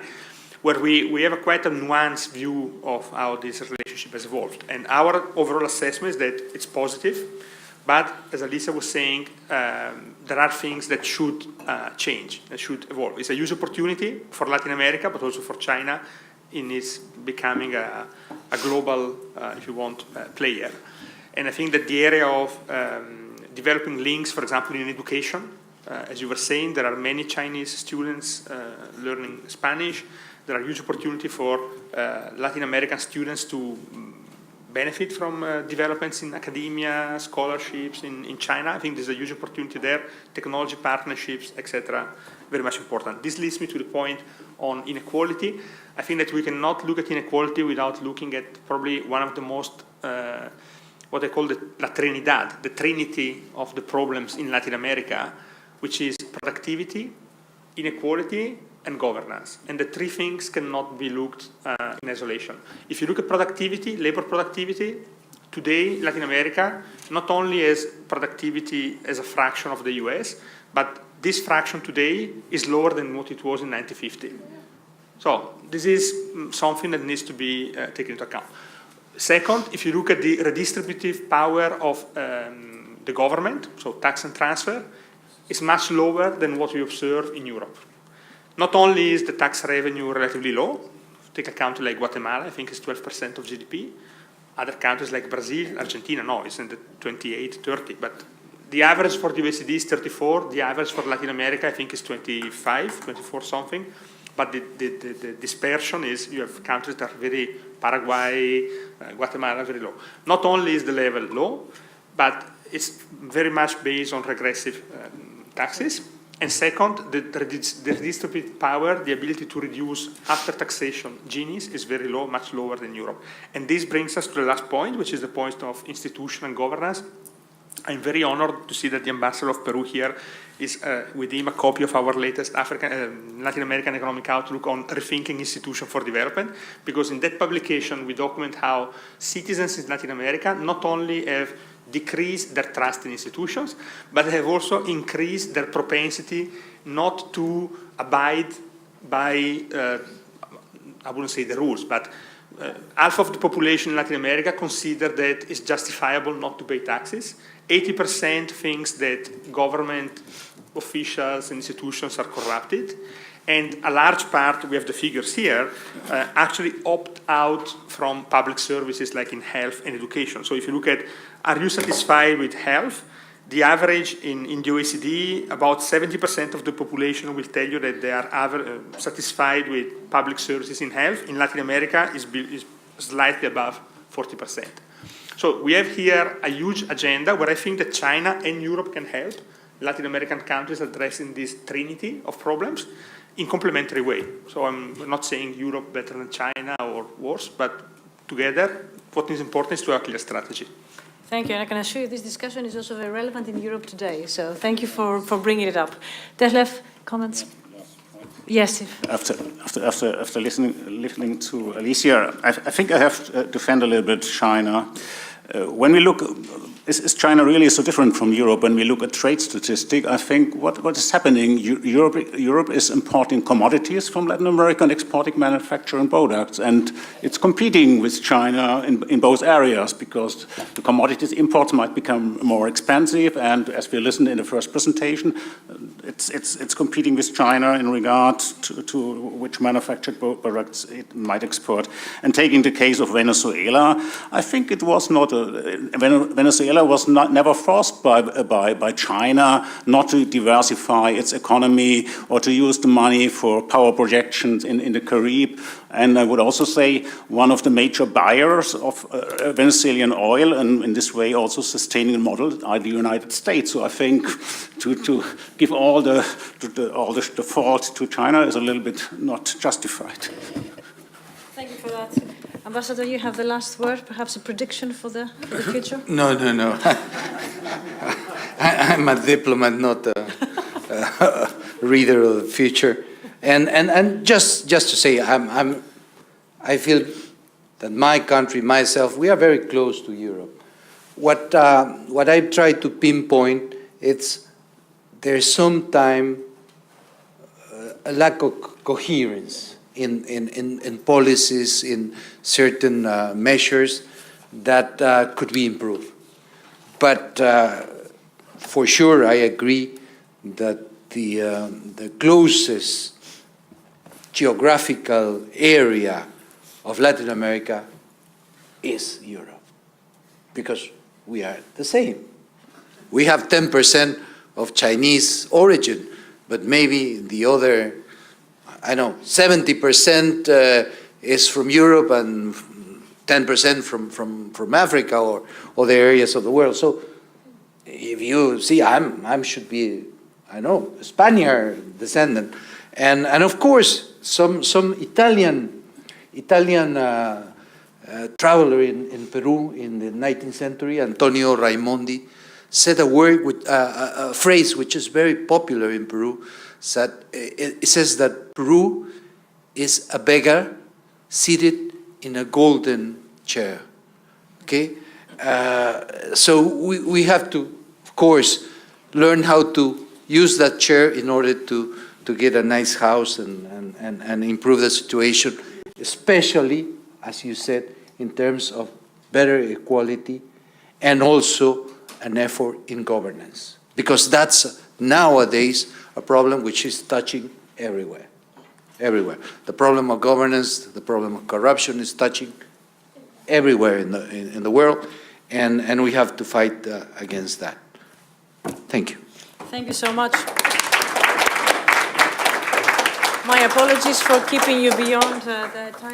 where we have quite a nuanced view of how this relationship has evolved. And our overall assessment is that it's positive, but as Alicia was saying, there are things that should change, that should evolve. It's a huge opportunity for Latin America, but also for China in its becoming a global, if you want, player. And I think that the area of developing links, for example, in education, as you were saying, there are many Chinese students learning Spanish. There are huge opportunity for Latin American students to benefit from developments in academia, scholarships in China. I think there's a huge opportunity there, technology partnerships, etc., very much important. This leads me to the point on inequality. I think that we cannot look at inequality without looking at probably one of the most what I call La Trinidad, the trinity of the problems in Latin America, which is productivity, inequality, and governance. And the three things cannot be looked in isolation. If you look at productivity, labor productivity, today Latin America not only has productivity as a fraction of the US, but this fraction today is lower than what it was in 1950. So this is something that needs to be taken into account. Second, if you look at the redistributive power of the government, so tax and transfer, is much lower than what we observe in Europe. Not only is the tax revenue relatively low, take a country like Guatemala, I think it's 12% of GDP. Other countries like Brazil, Argentina, no, it's in the 28, 30. But the average for the OECD is 34. The average for Latin America, I think, is 25, 24 something. But the dispersion is, you have countries that are very, Paraguay, Guatemala, very low. Not only is the level low, but it's very much based on regressive taxes. And second, the redistributive power, the ability to reduce after taxation Ginies is very low, much lower than Europe. And this brings us to the last point, which is the point of institution and governance. I'm very honored to see that the ambassador of Peru here is with him a copy of our latest Latin American Economic Outlook on rethinking institutions for development, because in that publication we document how citizens in Latin America not only have decreased their trust in institutions, but have also increased their propensity not to abide by, I wouldn't say the rules, but half of the population in Latin America consider that it's justifiable not to pay taxes. 80% thinks that government officials and institutions are corrupted. And a large part, we have the figures here, actually opt out from public services like in health and education. So if you look at, are you satisfied with health? The average in the OECD, about 70% of the population will tell you that they are satisfied with public services in health. In Latin America, is slightly above 40%. So we have here a huge agenda where I think that China and Europe can help Latin American countries addressing this trinity of problems in complementary way. So I'm not saying Europe better than China or worse, but together, what is important is to have a clear strategy. Thank you, and I can assure you this discussion is also very relevant in Europe today, so thank you for bringing it up. Detlef, comments? Yes. After listening to Alicia, I think I have to defend a little bit China. When we look, is China really so different from Europe? When we look at trade statistics, I think what is happening, Europe is importing commodities from Latin America and exporting manufacturing products. And it's competing with China in both areas because the commodities imports might become more expensive. And as we listened in the first presentation, it's competing with China in regard to which manufactured products it might export. And taking the case of Venezuela, I think it was not Venezuela was never forced by China not to diversify its economy or to use the money for power projections in the Caribbean. And I would also say one of the major buyers of Venezuelan oil, and in this way also sustaining the model, are the United States. So I think to give all the fault to China is a little bit not justified. Thank you for that. Ambassador, you have the last word, perhaps a prediction for the future? No. I'm a diplomat, not a reader of the future. And just to say, I feel that my country, myself, we are very close to Europe. What I've tried to pinpoint, there's sometimes a lack of coherence in policies, in certain measures that could be improved. But for sure, I agree that the closest geographical area of Latin America is Europe, because we are the same. We have 10% of Chinese origin, but maybe the other, 70% is from Europe and 10% from Africa or other areas of the world. So if you see, I should be, a Spaniard descendant. And of course, some Italian traveler in Peru in the 19th century, Antonio Raimondi, said a phrase which is very popular in Peru. It says that Peru is a beggar seated in a golden chair. Okay, so we have to, of course, learn how to use that chair in order to get a nice house and improve the situation, especially, as you said, in terms of better equality, and also an effort in governance. Because that's nowadays a problem which is touching everywhere. Everywhere. The problem of governance, the problem of corruption is touching everywhere in the world, and we have to fight against that. Thank you. Thank you so much. My apologies for keeping you beyond the time.